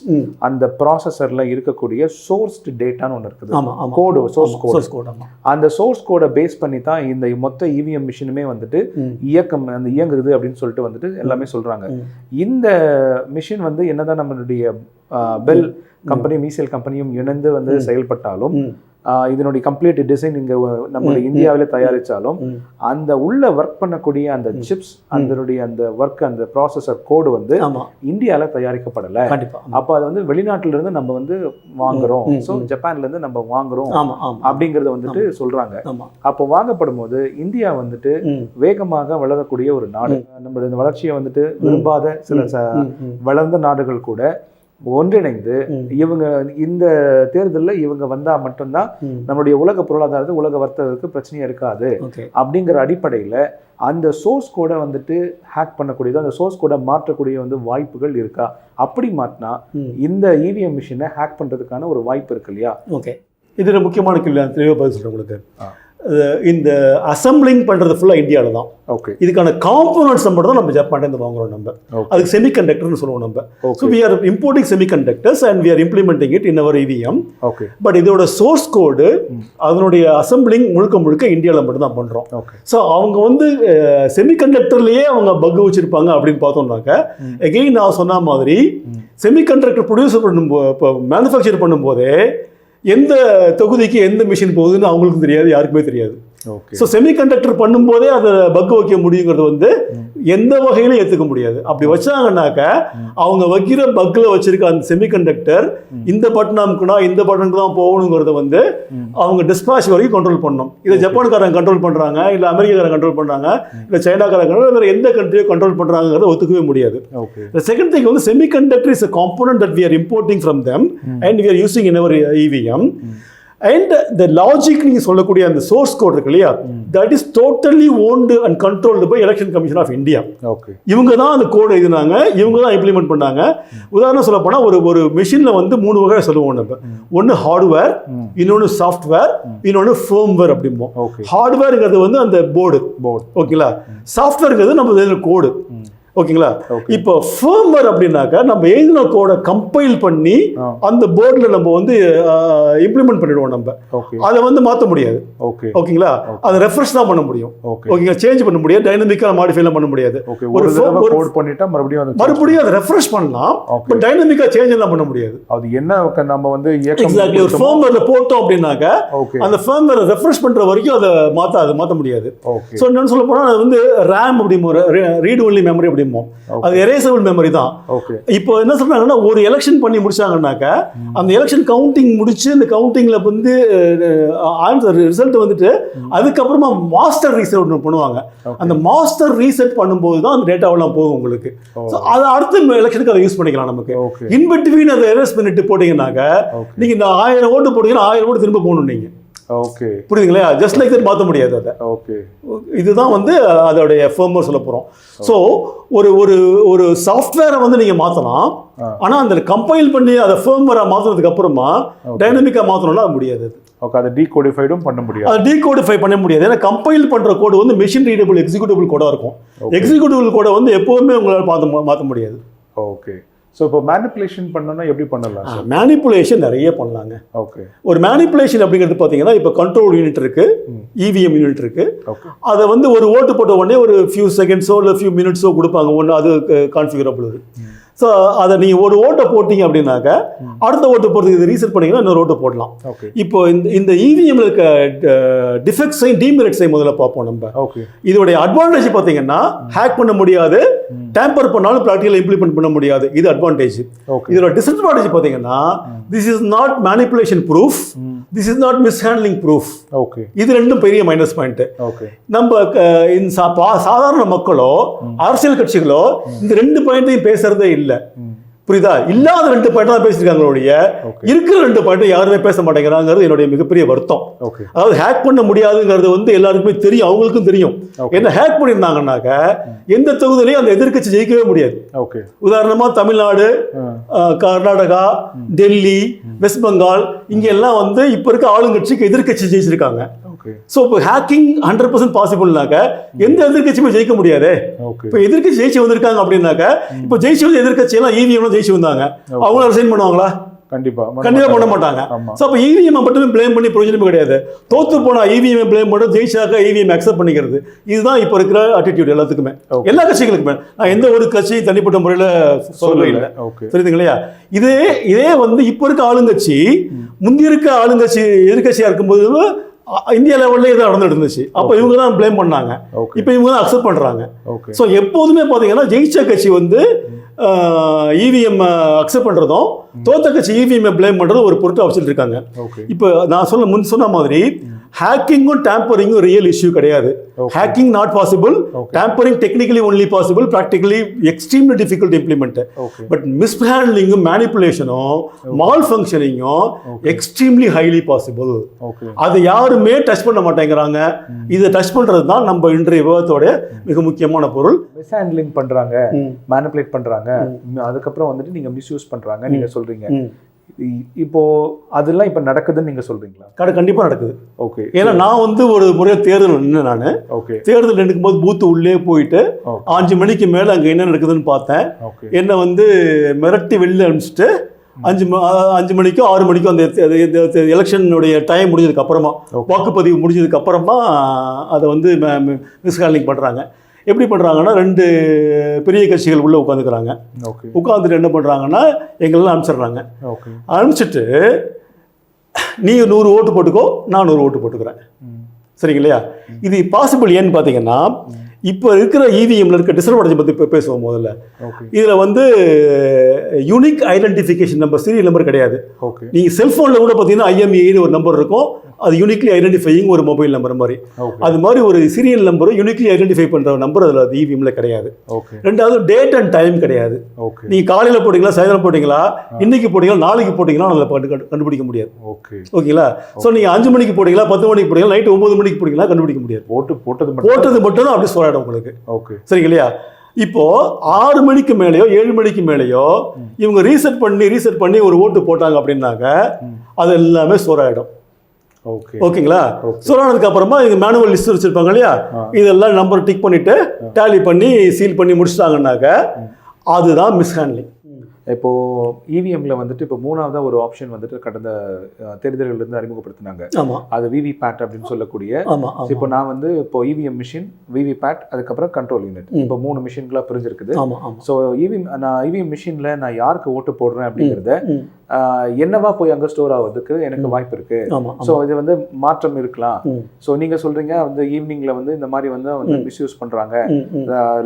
அந்த ப்ராசஸர்ல இருக்கக்கூடிய சோர்ஸ்ட் டேட்டான்னு ஒன்று இருக்குது, கோடு, சோர்ஸ் கோடு. அந்த சோர்ஸ் கோடை பேஸ் பண்ணி தான் இந்த மொத்த இவிஎம் மிஷினுமே வந்துட்டு இயங்குது அப்படின்னு சொல்லிட்டு வந்துட்டு எல்லாமே சொல்றாங்க. இந்த மிஷின் வந்து என்னதான் நம்மளுடைய பெல் கம்பெனியும் மீசேல் கம்பெனியும் இணைந்து வந்து செயல்பட்டாலும் இதனுடைய கம்ப்ளீட் டிசைன் இங்க நம்மளுடைய இந்தியாவிலே தயாரிச்சாலும் அந்த உள்ள ஒர்க் பண்ணக்கூடிய அந்த சிப்ஸ், அதனுடைய அந்த ஒர்க், அந்த ப்ராசஸர் கோடு வந்து இந்தியாவில தயாரிக்கப்படலை. அப்போ அது வந்து வெளிநாட்டுல இருந்து நம்ம வந்து வாங்குறோம், ஸோ ஜப்பான்ல இருந்து நம்ம வாங்குறோம் அப்படிங்கறத வந்துட்டு சொல்றாங்க. அப்போ வாங்கப்படும் போது இந்தியா வந்துட்டு வேகமாக வளரக்கூடிய ஒரு நாடு. நம்மளுடைய இந்த வளர்ச்சியை வந்துட்டு விரும்பாத சில வளர்ந்த நாடுகள் கூட ஒன்றிணைந்து இவங்க இந்த தேர்தலில் இவங்க வந்தா மட்டும்தான் நம்மளுடைய உலக பொருளாதாரத்துக்கு, உலக வர்த்தகத்துக்கு பிரச்சனையா இருக்காது அப்படிங்கிற அடிப்படையில அந்த சோர்ஸ் கோடை வந்துட்டு ஹேக் பண்ணக்கூடியது, அந்த சோர்ஸ் கோடை மாற்றக்கூடிய வந்து வாய்ப்புகள் இருக்கா? அப்படி மாற்றினா இந்த இவிஎம் மிஷினை ஹேக் பண்றதுக்கான ஒரு வாய்ப்பு இருக்கு இல்லையா? ஓகே, இது முக்கியமான கேள்வி. தெளிவாக பதில் சொல்றேன் உங்களுக்கு. இந்த அசம்பிளிங் பண்ணுறது ஃபுல்லாக இந்தியாவில் தான். ஓகே, இதுக்கான காம்போனன்ட்ஸ் மட்டும் தான் நம்ம ஜப்பான்லேருந்து வாங்குறோம். நம்ம அதுக்கு செமிகண்டக்டர்னு சொல்லுவோம் நம்ம. So we are importing semiconductors and we are implementing it in our EVM. Okay, but இதோட சோர்ஸ் கோடு, அதனுடைய அசம்பிளிங் முழுக்க இந்தியாவில் மட்டும் தான் பண்ணுறோம். ஸோ அவங்க வந்து செமிகண்டக்டர்லேயே அவங்க பக் வச்சுருப்பாங்க அப்படின்னு பார்த்தோம்னாக்க, எகெயின் நான் சொன்ன மாதிரி செமிகண்டக்டர் ப்ரொடியூஸ் பண்ணும்போது, மேனுஃபேக்சர் பண்ணும்போதே எந்த தொகுதிக்கு எந்த மிஷின் போகுதுன்னு அவங்களுக்கும் தெரியாது, யாருக்குமே தெரியாது. ஸோ செமிகண்டக்டர் பண்ணும்போதே அதை பக் வைக்க முடியுங்கிறது வந்து எந்த வகையிலும் ஏற்றுக்க முடியாது. அப்படி வச்சாங்கன்னாக்க அவங்க வைக்கிற பக்கில் வச்சிருக்க அந்த செமிகண்டக்டர் இந்த பட்டன் அமுக்குனா இந்த பட்டனுக்கு தான் போகணுங்கிறத வந்து அவங்க டிஸ்பாச் வரைக்கும் கண்ட்ரோல் பண்ணணும். இதை ஜப்பான்காரங்க கண்ட்ரோல் பண்ணுறாங்க, இல்லை அமெரிக்காரங்க கண்ட்ரோல் பண்ணுறாங்க, இல்லை சைனாக்காரங்க, வேறு எந்த கண்ட்ரியோ கண்ட்ரோல் பண்ணுறாங்கிறத ஒத்துக்கவே முடியாது. செகண்ட் திங் வந்து semiconductor is a component that we are importing from them and we are using in our EVM. And the logic நீங்கள் சொல்லக்கூடிய அந்த சோர்ஸ் கோட் இருக்கு இல்லையா, that is totally owned and controlled by election commission of India. Okay, இவங்க தான் அந்த கோடு எழுதினாங்க, இவங்க தான் இம்ப்ளிமெண்ட் பண்ணாங்க. உதாரணம் சொல்ல போனால் ஒரு மிஷினில் வந்து 3 வகை சொல்லுவோம் நம்ம. ஒன்று ஹார்ட்வேர், இன்னொன்று சாஃப்ட்வேர், இன்னொன்று ஃபேர்ம்வேர் அப்படிம்போம். ஹார்ட்வேருங்கிறது வந்து அந்த போர்டு. ஓகேங்களா, சாஃப்ட்வேருங்கிறது நம்ம கோடு. ஓகேங்களா? இப்போ ஃபர்மர் அப்படின்னாக்கா நம்ம எழுதின கோடை கம்பைல் பண்ணி அந்த போர்டில் நம்ம வந்து இம்ப்ளிமெண்ட் பண்ணிடுவோம். நம்ம அதை வந்து மாற்ற முடியாது. ஓகேங்களா? அதை ரெஃப்ரெஷ் தான் பண்ண முடியும். ஓகேங்களா? சேஞ்ச் பண்ண முடியாது, டைனமிக்காக மாடிஃபைலாம் பண்ண முடியாது. கோட் பண்ணிட்டா மறுபடியும் அதை ரெஃப்ரெஷ் பண்ணலாம், பட் டைனமிக்காக சேஞ்ச் எல்லாம் பண்ண முடியாது. அது என்ன நம்ம வந்து எக்ஸாக்ட்லி ஒரு ஃபர்மர்ல போட்டோம் அப்படின்னாக்கா அந்த ஃபர்மரை ரெஃப்ரெஷ் பண்ற வரைக்கும் அதை மாற்ற முடியாது. ஸோ என்னன்னு சொல்ல போனால் அது வந்து ரேம் அப்படிமோ ரீட் ஒன்லி மெமரி அப்படிமோ அது எரேசபிள் மெமரி தான். இப்போ என்ன சொல்றாங்கன்னா ஒரு எலெக்ஷன் பண்ணி முடிச்சாங்கன்னாக்கா அந்த எலெக்ஷன் கவுண்டிங் முடிச்சு அந்த கவுண்டிங்ல வந்து ஆன்சர் ரிசல்ட் வந்துட்டு அதுக்கப்புறமா மாஸ்டர் ரீசெட் பண்ணுவாங்க. அந்த மாஸ்டர் ரீசெட் பண்ணும்போது தான் அந்த டேட்டாவெல்லாம் போகும் உங்களுக்கு. அது அடுத்த எலெக்ஷனுக்கு அதை யூஸ் பண்ணிக்கலாம். நமக்கு இன்பிட்வீன் அதை எரேஸ் பண்ணிட்டு போட்டீங்கன்னாக்கா நீங்க இந்த 1000 ஓட்டு போட்டீங்கன்னா 1000 ஓட்டு திரும்ப போகணும் நீங்க. ஓகே, புரியுதுங்களா? ஜஸ்ட் லைக் தட் மாற்ற முடியாது அதை. ஓகே, இதுதான் வந்து அதோடைய ஃபர்மர் சொல்ல போகிறோம். ஸோ ஒரு ஒரு ஒரு சாஃப்ட்வேரை வந்து நீங்கள் மாற்றலாம், ஆனால் அந்த கம்பைல் பண்ணி அதை ஃபர்மரை மாற்றினதுக்கு அப்புறமா டைனமிக்காக மாற்றணும்னா அது முடியாது. ஓகே, அதை டீகோடிஃபைடும் பண்ண முடியாது. அது டீகோடிஃபை பண்ண முடியாது. ஏன்னா கம்பைல் பண்ணுற கோடு வந்து மெஷின் ரீடபிள் எக்ஸிக்யூட்டிபிள் கோடாக இருக்கும். எக்ஸிக்யூட்டிபிள் கோடை வந்து எப்போவுமே உங்களால் மாற்ற முடியாது. ஓகே, ஸோ இப்போ மேனிப்புலேஷன் பண்ணணும்னா எப்படி பண்ணலாம்? மேனிப்புலேஷன் நிறைய பண்ணலாங்க. ஓகே, ஒரு மேனிப்புலேஷன் அப்படிங்கிறது பார்த்தீங்கன்னா இப்போ கண்ட்ரோல் யூனிட் இருக்கு, இவிஎம் யூனிட் இருக்கு. அதை வந்து ஒரு ஓட்டு போட்ட உடனே ஒரு ஃபியூ செகண்ட்ஸோ இல்லை ஃபியூ மினிட்ஸோ கொடுப்பாங்க. ஒன்று அது கான்ஃபிகரபிள். ஸோ அதை நீங்கள் ஒரு ஓட்டை போட்டிங்க அப்படின்னாக்கா அடுத்த ஓட்டு போகிறதுக்கு இது ரீசெட் பண்ணிங்கன்னா இன்னொரு ஓட்டு போடலாம். இப்போ இந்த இவிஎம்ல இருக்க டிஃபெக்ட் சைன் டிமெரிட் சைன் முதல்ல பார்ப்போம் நம்ம. இதோடைய அட்வான்டேஜ் பார்த்தீங்கன்னா ஹேக் பண்ண முடியாது, டேம்பர் பண்ணாலும் ப்ராக்டிகல் இம்ப்ளிமெண்ட் பண்ண முடியாது. இது அட்வான்டேஜ். இதோட டிஸ்அட்வான்டேஜ் பார்த்தீங்கன்னா this is not manipulation proof, this is not mishandling proof. இது ரெண்டும் பெரிய மைனஸ் பாயிண்ட். நம்ம சாதாரண மக்களோ அரசியல் கட்சிகளோ இந்த 2 பாயிண்ட்டையும் பேசுறதே இல்லை. புரியுதா? இல்லாத 2 பாயிண்ட் தான் பேசிருக்காங்களுடைய இருக்கிற 2 பாயிண்ட் யாருமே பேச மாட்டேங்கிறாங்கிறது என்னுடைய மிகப்பெரிய வருத்தம். அதாவது ஹேக் பண்ண முடியாதுங்கிறது வந்து எல்லாருக்குமே தெரியும், அவங்களுக்கும் தெரியும். என்ன ஹேக் பண்ணியிருந்தாங்கன்னாக்க எந்த தொகுதியிலையும் அந்த எதிர்க்கட்சி ஜெயிக்கவே முடியாது. உதாரணமா தமிழ்நாடு, கர்நாடகா, டெல்லி, வெஸ்ட் பெங்கால் இங்க எல்லாம் வந்து இப்ப இருக்க ஆளுங்கட்சிக்கு எதிர்க்கட்சி ஜெயிச்சிருக்காங்க. ஸோ இப்போ ஹேக்கிங் 100% பாசிபிள்னாக்க எந்த எதிர்கட்சியுமே ஜெயிக்க முடியாது. இப்போ எதிர்கட்சி ஜெயிச்சு வந்திருக்காங்க அப்படின்னாக்க இப்போ ஜெயிச்சு வந்து எதிர்கட்சியெல்லாம் இவிஎம் ஜெயிச்சு வந்தாங்க, அவங்களும் ரிசைன் பண்ணுவாங்களா? கண்டிப்பா பண்ண மாட்டாங்க. ஸோ அப்போ இவிஎம் மட்டுமே பிளேம் பண்ணி பிரயோஜனமே கிடையாது. தோத்து போனா இவிஎம் பிளேம் பண்ணி ஜெயிச்சாக்க இவிஎம் அக்செப்ட் பண்ணிக்கிறது. இதுதான் இப்போ இருக்கிற அட்டிடியூட் எல்லாத்துக்குமே, எல்லா கட்சிகளுக்குமே. நான் எந்த ஒரு கட்சி தனிப்பட்ட முறையில் சொல்லவே இல்லை. தெரியுதுங்க இல்லையா? இதே வந்து இப்போ இருக்க ஆளுங்கட்சி முந்தி இருக்க ஆளுங்கட்சி எதிர்கட்சியா இருக்கும்போது இந்தியா லெவல்ல இதை நடந்துட்டு இருந்துச்சு. அப்போ இவங்க தான் பிளேம் பண்ணாங்க, இப்போ இவங்க தான் அக்செப்ட் பண்றாங்க. ஸோ எப்போதுமே பார்த்தீங்கன்னா ஜெயிச்ச கட்சி வந்து இவிஎம் அக்செப்ட் பண்றதும் தோத்த கட்சி இவிஎம் பிளேம் பண்றதும் ஒரு பொருட்டா வச்சுட்டு இருக்காங்க. இப்போ நான் முன் சொன்ன மாதிரி ஹேக்கிங்கும் டேம்பரிங்கும் ரியல் இஷ்யூ கிடையாது. Hacking not possible, tampering technically only possible, practically extremely difficult implement. But மிஸ்ஹேண்ட்லிங்கும் மேனிப்புலேஷனும் மால் ஃபங்க்ஷனிங்கும் எக்ஸ்ட்ரீம்லி ஹைலி பாசிபிள். அதை யாருமே டச் பண்ண மாட்டேங்கிறாங்க. இதை டச் பண்றது தான் நம்ம இன்றைய விவாதத்தோட மிக முக்கியமான பொருள். மிஸ்ஹேண்ட்லிங் பண்றாங்க, மேனிப்புலேட் பண்றாங்க, அதுக்கப்புறம் வந்துட்டு நீங்க மிஸ்யூஸ் பண்றாங்க நீங்க சொல்றீங்க. இப்போ அதெல்லாம் இப்ப நடக்குதுன்னு நீங்க சொல்றீங்களா? கண்டிப்பா நடக்குது. ஓகே, ஏன்னா நான் வந்து ஒரு முறை தேர்தல் நின்று நான் தேர்தல் நிற்கும் போது பூத்து உள்ளே போயிட்டு 5 மணிக்கு மேல அங்க என்ன நடக்குதுன்னு பார்த்தேன். என்ன வந்து மிரட்டி வெளில அனுப்பிச்சிட்டு 5 மணிக்கோ 6 மணிக்கோ அந்த எலெக்ஷனுடைய டைம் முடிஞ்சதுக்கு அப்புறமா, வாக்குப்பதிவு முடிஞ்சதுக்கு அப்புறமா அதை வந்து மிஸ்ஹேண்ட்லிங் பண்றாங்க. எப்படி பண்ணுறாங்கன்னா 2 பெரிய கட்சிகள் உள்ளே உட்காந்துக்கிறாங்க. உட்காந்துட்டு என்ன பண்ணுறாங்கன்னா எங்களெல்லாம் அனுப்பிச்சிடுறாங்க. அனுப்பிச்சிட்டு நீ 100 ஓட்டு போட்டுக்கோ, நான் 100 ஓட்டு போட்டுக்கிறேன். சரிங்க இல்லையா? இது பாசிபிள் ஏன்னு பார்த்தீங்கன்னா இப்போ இருக்கிற இவிஎம்ல இருக்க டிஸ்அட்வான்டேஜ் பற்றி பேசுவோம். முதல்ல இதில் வந்து unique identification number, serial number கிடையாது. நீங்கள் செல்ஃபோனில் கூட பார்த்தீங்கன்னா ஐஎம்இன்னு ஒரு நம்பர் இருக்கும், அது யூனிக்லி ஐடென்டிஃபையிங் ஒரு மொபைல் நம்பர் மாதிரி. அது மாதிரி ஒரு சீரியல் நம்பரும் யூனிக்லி ஐடென்டிஃபை பண்ணுற நம்பர் அதில் அது இவிஎம்ல கிடையாது. ரெண்டாவது டேட் அண்ட் டைம் கிடையாது. நீங்கள் காலையில் போட்டிங்களா, சாயந்தரம் போட்டிங்களா, இன்னைக்கு போட்டிங்களா, நாளைக்கு போட்டிங்களா அதில் கண்டுபிடிக்க முடியாது. ஓகேங்களா? ஸோ நீங்கள் 5 மணிக்கு போட்டிங்களா, 10 மணிக்கு போட்டிங்களா, நைட்டு 9 மணிக்கு போட்டிங்களா கண்டுபிடிக்க முடியாது. போட்டது மட்டும் தான் அப்படி சொல்லிடும் உங்களுக்கு. சரிங்க இல்லையா? இப்போ 6 மணிக்கு மேலேயோ 7 மணிக்கு மேலேயோ இவங்க ரீசெட் பண்ணி ஒரு ஓட்டு போட்டாங்க அப்படின்னாக்க அது எல்லாமே ஸ்டோர் ஆகிடும். ஓகே ஓகேங்களா. சொல்லானதுக்கு அப்புறமா இங்க மேனுவல் லிஸ்ட் வச்சிருப்பாங்க இல்லையா, இதெல்லாம் நம்பர் டிக் பண்ணிட்டு டேலி பண்ணி சீல் பண்ணி முடிச்சிட்டாங்கன்னாக்க அதுதான் மிஸ்ஹேண்ட்லிங். இப்போ இவிஎம்ல வந்துட்டு இப்போ மூணாவதா ஒரு ஆப்ஷன் வந்துட்டு கடந்த தேர்தல்கள் இருந்து அறிமுகப்படுத்தினாங்க. ஆமா, அது விவிபேட் அப்படின்னு சொல்லக்கூடிய. ஆமா. இப்போ நான் வந்து இப்போ இவிஎம் மிஷின், விவிபேட், அதுக்கப்புறம் கண்ட்ரோல் யூனிட், இப்போ 3 மிஷின்களா பிரிஞ்சிருக்குது. ஆமா, ஆமா. ஸோ இவிஎம் மிஷின்ல நான் யாருக்கு ஓட்டு போடுறேன் அப்படிங்கிறத என்னவா போய் அங்கே ஸ்டோர் ஆகுறதுக்கு எனக்கு வாய்ப்பு இருக்கு. ஸோ இது வந்து மாற்றம் இருக்கலாம். ஸோ நீங்க சொல்றீங்க வந்து ஈவினிங்ல வந்து இந்த மாதிரி வந்து மிஸ்யூஸ் பண்றாங்க,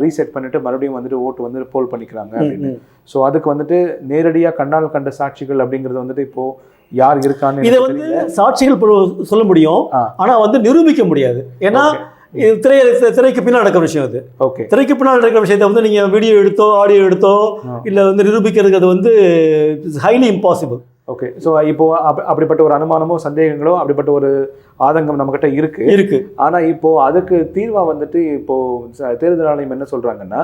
ரீசெட் பண்ணிட்டு மறுபடியும் வந்துட்டு ஓட்டு வந்து போல் பண்ணிக்கிறாங்க அப்படின்னு. ஸோ அதுக்கு வந்துட்டு நேரடியா கண்ணால் கண்ட சாட்சிகள் அப்படிங்கிறது வந்துட்டு இப்போ யார் இருக்கான்னு இதை வந்து சாட்சிகள் சொல்ல முடியும், ஆனா வந்து நிரூபிக்க முடியாது. ஏன்னா இது திரைக்கு பின்னால் நடக்கிற விஷயம். அது ஓகே, திரைக்கு பின்னால் நடக்கிற விஷயத்தை வந்து நீங்க வீடியோ எடுத்தோ ஆடியோ எடுத்தோ இல்ல வந்து நிரூபிக்கிறதுக்கு அது வந்து ஹைலி இம்பாசிபிள். ஓகே. ஸோ இப்போ அப்படிப்பட்ட ஒரு அனுமானமோ சந்தேகங்களோ அப்படிப்பட்ட ஒரு ஆதங்கம் நம்மகிட்ட இருக்கு. ஆனா இப்போ அதுக்கு தீர்வா வந்துட்டு இப்போ தேர்தல் ஆணையம் என்ன சொல்றாங்கன்னா,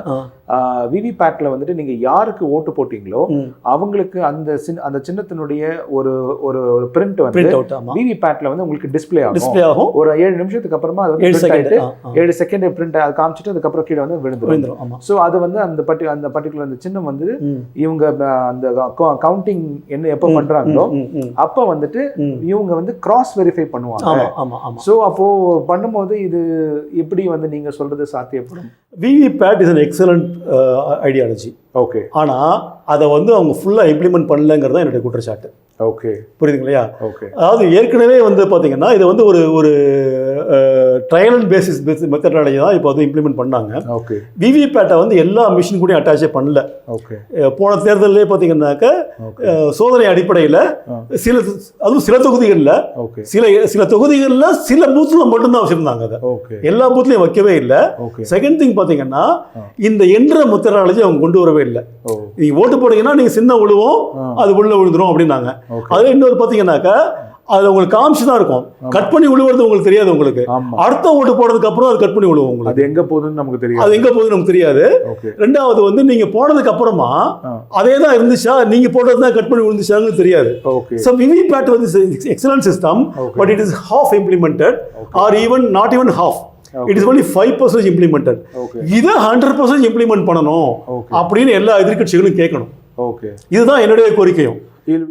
விவிபேட்ல வந்துட்டு நீங்க யாருக்கு ஓட்டு போட்டீங்களோ அவங்களுக்கு அந்த சின்னத்தினுடைய ஒரு ஒரு பிரிண்ட் வந்து விவிபேட்ல வந்து உங்களுக்கு டிஸ்பிளே ஆகும். ஒரு 7 நிமிஷத்துக்கு அப்புறமா அது வந்து 7 செகண்ட் பிரிண்ட் அது காமிச்சிட்டு அதுக்கப்புறம் கீழே வந்து விழுந்துரும். ஸோ அது வந்து அந்த பர்டிகுலர் அந்த சின்னம் வந்து இவங்க அந்த கவுண்டிங் என்ன எப்போ பண்றாங்களோ அப்ப வந்துட்டு இவங்க வந்து கிராஸ் வெரிஃபை பண்ணுவாங்க. சோ அப்போ பண்ணும்போது இது எப்படி வந்து நீங்க சொல்றது சாத்தியப்படும்? VVPAT is an excellent ideology. Okay. ஆனா அதை வந்து அவங்க ஃபுல்லா இம்ப்ளிமெண்ட் பண்ணலங்கிறது தான் என்னுடைய குற்றச்சாட்டு. ஓகே, புரியுதுங்களா? ஓகே. அதாவது ஏற்கனவே வந்து பாத்தீங்கன்னா இது வந்து ஒரு ட்ரையல் அண்ட் பேசிஸ் மெத்தடாலஜி தான் இப்போ வந்து இம்ப்ளிமெண்ட் பண்ணாங்க. ஓகே. விவிபேட்டை வந்து எல்லா மிஷின் கூட அட்டாச்சே பண்ணல. ஓகே. போன தேர்தலே பார்த்தீங்கன்னாக்க சோதனை அடிப்படையில் சில தொகுதிகளில் சில தொகுதிகளில் சில பூத்துல மட்டும்தான் வச்சிருந்தாங்க. அதை எல்லா பூத்லையும் வைக்கவே இல்லை. செகண்ட் திங் பார்த்தீங்கன்னா இந்த என்ற மெத்தடாலஜி அவங்க கொண்டு வரவே இல்லை. நீங்க ஓட்டு போட்டீங்கன்னா நீங்க சின்ன விழுவோம் அது உள்ள விழுந்துரும் அப்படின்னாங்க. அது இன்னொரு பார்த்தீங்கன்னாக்கா அது உங்களுக்கு காமிச்சு தான் இருக்கும், கட் பண்ணி விழுவுறது உங்களுக்கு தெரியாது. உங்களுக்கு அடுத்த ஓட்டு போடுறதுக்கு அப்புறம் அது கட் பண்ணி விழுவும். உங்களுக்கு அது எங்க போகுதுன்னு நமக்கு தெரியாது. ரெண்டாவது வந்து நீங்க போனதுக்கு அப்புறமா அதே தான் இருந்துச்சா, நீங்க போடுறது தான் கட் பண்ணி விழுந்துச்சான்னு தெரியாது. So VVPAT வந்து excellent system, but it is half implemented or even not even half. It is only 5% implemented. இதை 100% implement பண்ணணும் அப்படின்னு எல்லா எதிர்க்கட்சிகளும் கேட்கணும். இதுதான் என்னுடைய கோரிக்கையும்.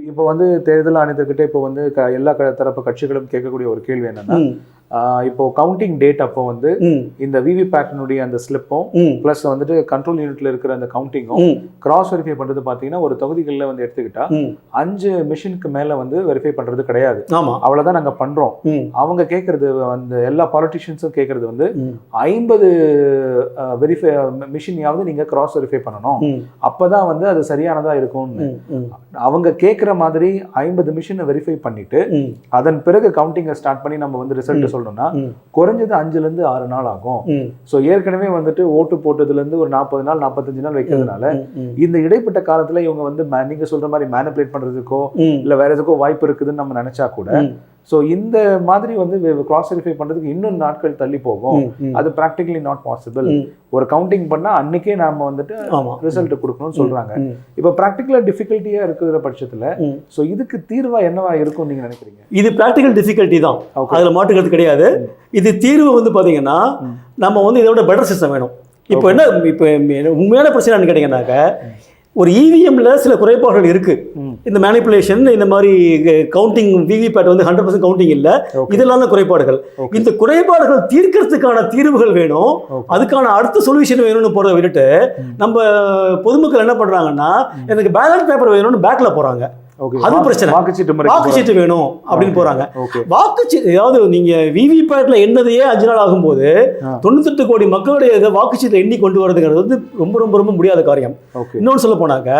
இப்போ வந்து தேர்தல் ஆணையத்திற்கிட்ட இப்போ வந்து எல்லா தரப்பு கட்சிகளும் கேட்கக்கூடிய ஒரு கேள்வி என்னன்னா, இப்போ கவுண்டிங் டேட் அப்போ வந்து இந்த விவிபேட்னுடைய அந்த ஸ்லிப்பும் பிளஸ் வந்துட்டு கண்ட்ரோல் யூனிட்ல இருக்கிற அந்த கவுண்டிங்கும் கிராஸ் வெரிஃபை பண்றது பாத்தீங்கன்னா ஒரு தொகுதிகளில் வந்து எடுத்துக்கிட்டா 5 மிஷினுக்கு மேல வந்து வெரிஃபை பண்றது கிடையாது. அவ்வளவுதான் நாங்க பண்றோம். அவங்க கேட்கறது அந்த எல்லா பாலிட்டிஷியன்ஸும் கேட்கறது வந்து 50 வெரிஃபை மிஷினையாவது நீங்க கிராஸ் வெரிஃபை பண்ணணும், அப்பதான் வந்து அது சரியானதா இருக்கும்னு அவங்க கேட்குற மாதிரி 50 மிஷினை வெரிஃபை பண்ணிட்டு அதன் பிறகு கவுண்டிங்கை ஸ்டார்ட் பண்ணி நம்ம வந்து ரிசல்ட் சொல்லணும்னா குறைஞ்சது 5 to 6 நாள் ஆகும். ஸோ ஏற்கனவே வந்துட்டு ஓட்டு போட்டதுல இருந்து ஒரு 40 நாள் 45 நாள் வைக்கிறதுனால இந்த இடைப்பட்ட காலத்துல இவங்க வந்து நீங்க சொல்ற மாதிரி மேனிபுலேட் பண்றதுக்கோ இல்ல வேற எதுக்கோ வாய்ப்பு இருக்குதுன்னு நம்ம நினைச்சா கூட ஸோ இந்த மாதிரி வந்து கிராஸ் வெரிஃபை பண்றதுக்கு இன்னும் நாட்கள் தள்ளி போகும். அது ப்ராக்டிகலி நாட் பாசிபிள். ஒரு கவுண்டிங் பண்ணா அன்னைக்கே நாம வந்துட்டு ரிசல்ட் கொடுக்கணும்னு சொல்றாங்க. இப்போ ப்ராக்டிகலா டிஃபிகல்ட்டியா இருக்கிற பட்சத்துல ஸோ இதுக்கு தீர்வா என்னவா இருக்கும் நீங்க நினைக்கிறீங்க? இது ப்ராக்டிகல் டிஃபிகல்ட்டி தான், அதுல மாட்டுக்கிறது கிடையாது. இது தீர்வு வந்து பாத்தீங்கன்னா நம்ம வந்து இதோட பெட்டர் சிஸ்டம் வேணும். இப்போ என்ன இப்போ உண்மையான பிரச்சனை கேட்டீங்கன்னாக்க ஒரு இவிஎம்ல சில குறைபாடுகள் இருக்கு. இந்த மேனிபுலேஷன் இந்த மாதிரி கவுண்டிங் விவிபேட் வந்து 100% கவுண்டிங் இல்லை, இதெல்லாம் தான் குறைபாடுகள். இந்த குறைபாடுகள் தீர்க்கிறதுக்கான தீர்வுகள் வேணும், அதுக்கான அடுத்த சொல்யூஷன் வேணும்னு போறதை விட்டுட்டு நம்ம பொதுமக்கள் என்ன பண்றாங்கன்னா எனக்கு பேலட் பேப்பர் வேணும்னு பேக்ல போறாங்க. அது பிரச்சனை. வாக்குச்சீட்டு வேணும் அப்படின்னு போறாங்க. வாக்குச்சீட்டு அதாவது நீங்க விவிபேட்ல எண்ணதையே 5 நாள் ஆகும்போது 98 கோடி மக்களுடைய வாக்குச்சீட்டை எண்ணி கொண்டு வரதுங்கிறது வந்து ரொம்ப ரொம்ப ரொம்ப முடியாத காரியம். இன்னொன்று சொல்ல போனாக்க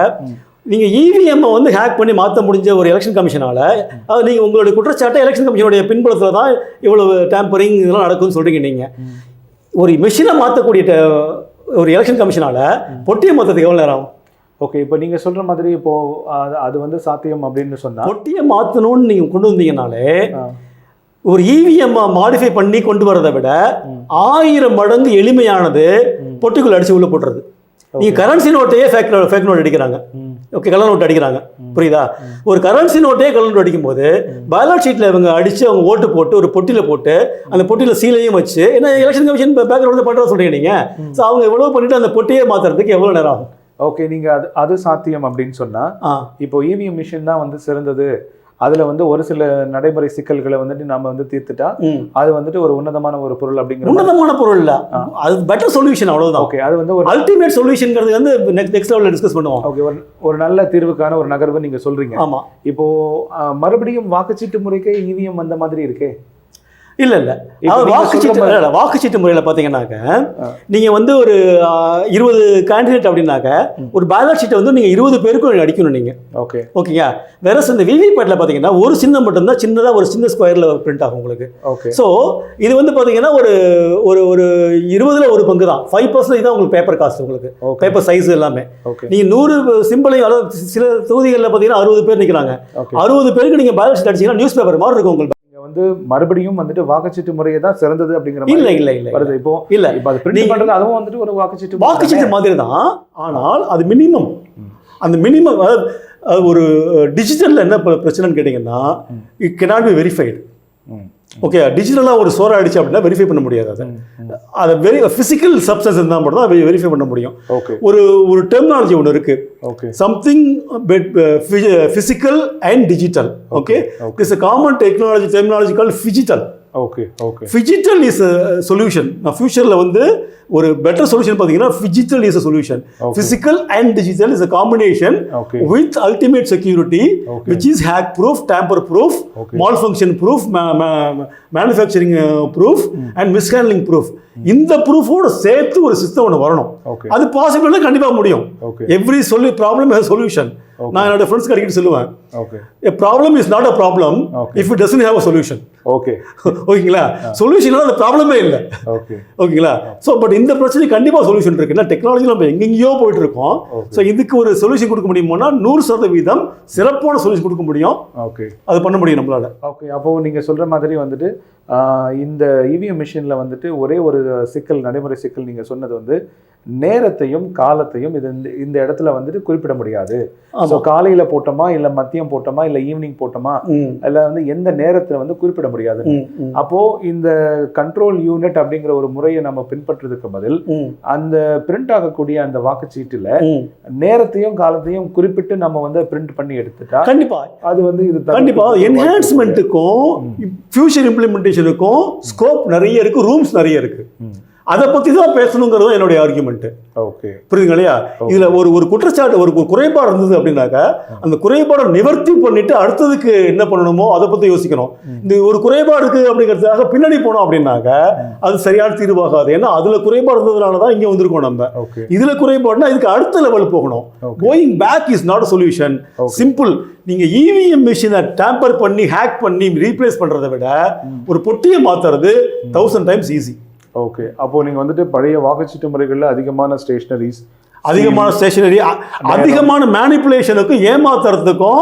நீங்க இவிஎம் வந்து ஹேக் பண்ணி மாற்ற முடிஞ்ச ஒரு எலெக்ஷன் கமிஷனால அது நீங்க உங்களுடைய குற்றச்சாட்டை எலெக்ஷன் கமிஷனுடைய பின்புலத்தில் தான் இவ்வளவு டேம்பரிங் இதெல்லாம் நடக்கும்னு சொல்றீங்க. நீங்க ஒரு மிஷினை மாற்றக்கூடிய ஒரு எலெக்ஷன் கமிஷனால பொட்டியை மாற்றத்துக்கு எவ்வளவு நேரம்? ஓகே, இப்போ நீங்க சொல்ற மாதிரி இப்போ அது வந்து சாத்தியம் அப்படின்னு சொன்னா பொட்டியை மாற்றணும்னு நீங்க கொண்டு வந்தீங்கனாலே ஒரு இவிஎம் மாடிஃபை பண்ணி கொண்டு வரதை விட 1000 மடங்கு எளிமையானது பொட்டிக்குள்ள அடிச்சு உள்ள போட்டுறது. நீங்கள் கரன்சி நோட்டையே ஃபேக் நோட் அடிக்கிறாங்க. ஓகே, கள்ள நோட்டு அடிக்கிறாங்க. புரியுதா? ஒரு கரன்சி நோட்டே கள்ள நோட்டு அடிக்கும் போது பேலட் ஷீட்டில் இவங்க அடித்து அவங்க ஓட்டு போட்டு ஒரு பொட்டியில் போட்டு அந்த பொட்டியில் சீலையும் வச்சு, ஏன்னா எலெக்ஷன் கமிஷன் பேக்ரவுண்டில் பண்ணுறதா சொல்கிறீங்க நீங்கள். ஸோ அவங்க எவ்வளோ பண்ணிட்டு அந்த பொட்டியே மாற்றுறதுக்கு எவ்வளோ நேரம் ஆகும்? ஓகே, நீங்கள் அது சாத்தியம் அப்படின்னு சொன்னால் இப்போ இவிஎம் மிஷின் தான் வந்து சிறந்தது, அதில் வந்து ஒரு சில நடைமுறை சிக்கல்களை வந்துட்டு நம்ம வந்து தீர்த்துட்டா அது வந்துட்டு ஒரு உன்னதமான ஒரு பொருள் அப்படிங்கிற உன்னதமான பொருள் இல்லை, அது பெட்டர் சொல்யூஷன், அவ்வளோதான். ஓகே, அது வந்து ஒரு அல்டிமேட் சொல்யூஷன்ங்கிறது வந்து நெக்ஸ்ட் லெவலில் டிஸ்கஸ் பண்ணுவோம். ஓகே, ஒரு நல்ல தீர்வுக்கான ஒரு நகர்வு நீங்கள் சொல்கிறீங்க. ஆமாம். இப்போ மறுபடியும் வாக்குச்சீட்டு முறைக்கே இவிஎம் வந்த மாதிரி இருக்கே? இல்லை இல்லை, வாக்குச்சீட்டு முறையில் பார்த்தீங்கன்னாக்க நீங்கள் வந்து ஒரு 20 கேண்டிடேட் அப்படின்னாக்க ஒரு பேலட் ஷீட்டை வந்து நீங்கள் 20 பேருக்கும் அடிக்கணும் நீங்கள். ஓகே, ஓகேங்க. வேற இந்த விவிபேட்டில் பார்த்தீங்கன்னா ஒரு சின்னம் மட்டும்தான் சின்னதாக ஒரு சின்ன ஸ்கொயரில் பிரிண்ட் ஆகும் உங்களுக்கு. ஓகே. ஸோ இது வந்து பார்த்தீங்கன்னா ஒரு ஒரு 20ல் ஒரு பங்கு தான், 5% தான் உங்களுக்கு பேப்பர் காஸ்ட், உங்களுக்கு பேப்பர் சைஸ் எல்லாமே. நீங்கள் 100 சிம்பிளையும், அதாவது சில தொகுதிகளில் பார்த்தீங்கன்னா 60 பேர் நிற்கிறாங்க. 60 பேருக்கு நீங்கள் பேலட் ஷீட் அடிச்சீங்கன்னா நியூஸ் பேப்பர் மாதிரி இருக்கும் உங்களுக்கு. வந்து மறுபடியும் வந்துட்டு வாக்குச்சீட்டு முறையை தான் சிறந்தது அப்படிங்கிற இல்ல இல்ல இல்ல வருது. இப்போ இல்ல, இப்போ அது பிரிண்ட் பண்றது அதுவும் வந்துட்டு ஒரு வாக்குச்சீட்டு மாதிரி தான். ஆனால் அது மினிமம், அந்த மினிமம் ஒரு டிஜிட்டல்ல என்ன பிரச்சனைன்னு கேட்டீங்கன்னா it cannot be verified. Okay, டிஜிட்டலாக ஒரு சோறா அடிச்சு அப்படின்னா வெரிஃபை பண்ண முடியாது. அதை ஃபிசிக்கல் சப்ஸ்டன்ஸ் இருந்தால் மட்டும் தான் வெரிஃபை பண்ண முடியும். ஒரு டெர்மினாலஜி ஒன்று இருக்கு, something physical and digital. Okay, it's a common technology terminology called phygital. Okay okay, phygital is a solution. நான் ஃபியூச்சரில் வந்து ஒரு பெட்டர் சொல்யூஷன் பார்த்தீங்கன்னா phygital is a solution. Physical and digital is a combination with ultimate security, which is hack proof, tamper proof, malfunction proof, manufacturing proof and mishandling proof. இந்த ப்ரூஃபோட சேர்த்து ஒரு system ஒன்று வரணும். அது பாசிபிள்னா கண்டிப்பாக முடியும். Every problem has solution. நான் என்னோட ஃப்ரெண்ட்ஸ்க்கு அடிக்கடி சொல்லுவேன், a problem is not a problem if it doesn't have a solution. Okay, ஓகேங்களா? சொல்யூஷன் அந்த ப்ராப்ளமே இல்லை. ஓகேங்களா? ஸோ பட் இந்த பிரச்சனை கண்டிப்பாக சொல்யூஷன் இருக்கு. ஏன்னா டெக்னாலஜி நம்ம எங்கெங்கேயோ போயிட்டு இருக்கோம். ஸோ இதுக்கு ஒரு சொல்யூஷன் கொடுக்க முடியுமோனா 100% சிறப்பான சொல்யூஷன் கொடுக்க முடியும். ஓகே, அது பண்ண முடியும் நம்மளால. ஓகே, அப்போ நீங்க சொல்ற மாதிரி வந்துட்டு இந்த இவிஎம் மிஷினில் வந்துட்டு ஒரே ஒரு சிக்கல், நடைமுறை சிக்கல் நீங்கள் சொன்னது வந்து நேரத்தையும் காலத்தையும் இது இந்த இடத்துல வந்துட்டு குறிப்பிட முடியாது. ஸோ காலையில் போட்டோமா இல்லை மதியம் போட்டோமா இல்லை ஈவினிங் போட்டோமா இல்லை வந்து எந்த நேரத்தில் வந்து குறிப்பிட முடியாது. அப்போ இந்த கண்ட்ரோல் யூனிட் அப்படிங்கிற ஒரு முறையை நம்ம பின்பற்றுறதுக்கு பதில் அந்த பிரிண்ட் ஆகக்கூடிய அந்த வாக்குச்சீட்டுல நேரத்தையும் காலத்தையும் குறிப்பிட்டு நம்ம வந்து பிரிண்ட் பண்ணி எடுத்துட்டா கண்டிப்பா அது வந்து இது கண்டிப்பா என்ஹான்ஸ்மெண்ட்டுக்கும் ஃபியூச்சர் இம்ப்ளிமெண்டேஷனுக்கும் ஸ்கோப் நிறைய இருக்கு, ரூம்ஸ் நிறைய இருக்கு. அதை பற்றி தான் பேசணுங்கிறது என்னுடைய ஆர்குமெண்ட். ஓகே, புரியுதுங்க இல்லையா? இதில் ஒரு குற்றச்சாட்டு, ஒரு குறைபாடு இருந்தது அப்படின்னாக்கா அந்த குறைபாடை நிவர்த்தி பண்ணிட்டு அடுத்ததுக்கு என்ன பண்ணணுமோ அதை பற்றி யோசிக்கணும். இந்த ஒரு குறைபாடு இருக்குது அப்படிங்கிறதுக்காக பின்னாடி போனோம் அப்படின்னாக்கா அது சரியான தீர்வாகாது. ஏன்னா அதில் குறைபாடு இருந்ததுனால தான் இங்கே வந்திருக்கோம் நம்ம. இதில் குறைபாடுனா இதுக்கு அடுத்த லெவல் போகணும். Going back is not a solution. Simple. நீங்க இவிஎம் மிஷினை டேம்பர் பண்ணி ஹேக் பண்ணி ரீப்ளேஸ் பண்றதை விட ஒரு பொட்டியை மாத்துறது 1000 டைம்ஸ் ஈஸி. ஓகே, அப்போ நீங்க வந்துட்டு பழைய வாக்குச்சீட்டு முறைகள்ல அதிகமான ஸ்டேஷனரிஸ், அதிகமான மேனிப்புலேஷனுக்கும் ஏமாத்துறதுக்கும்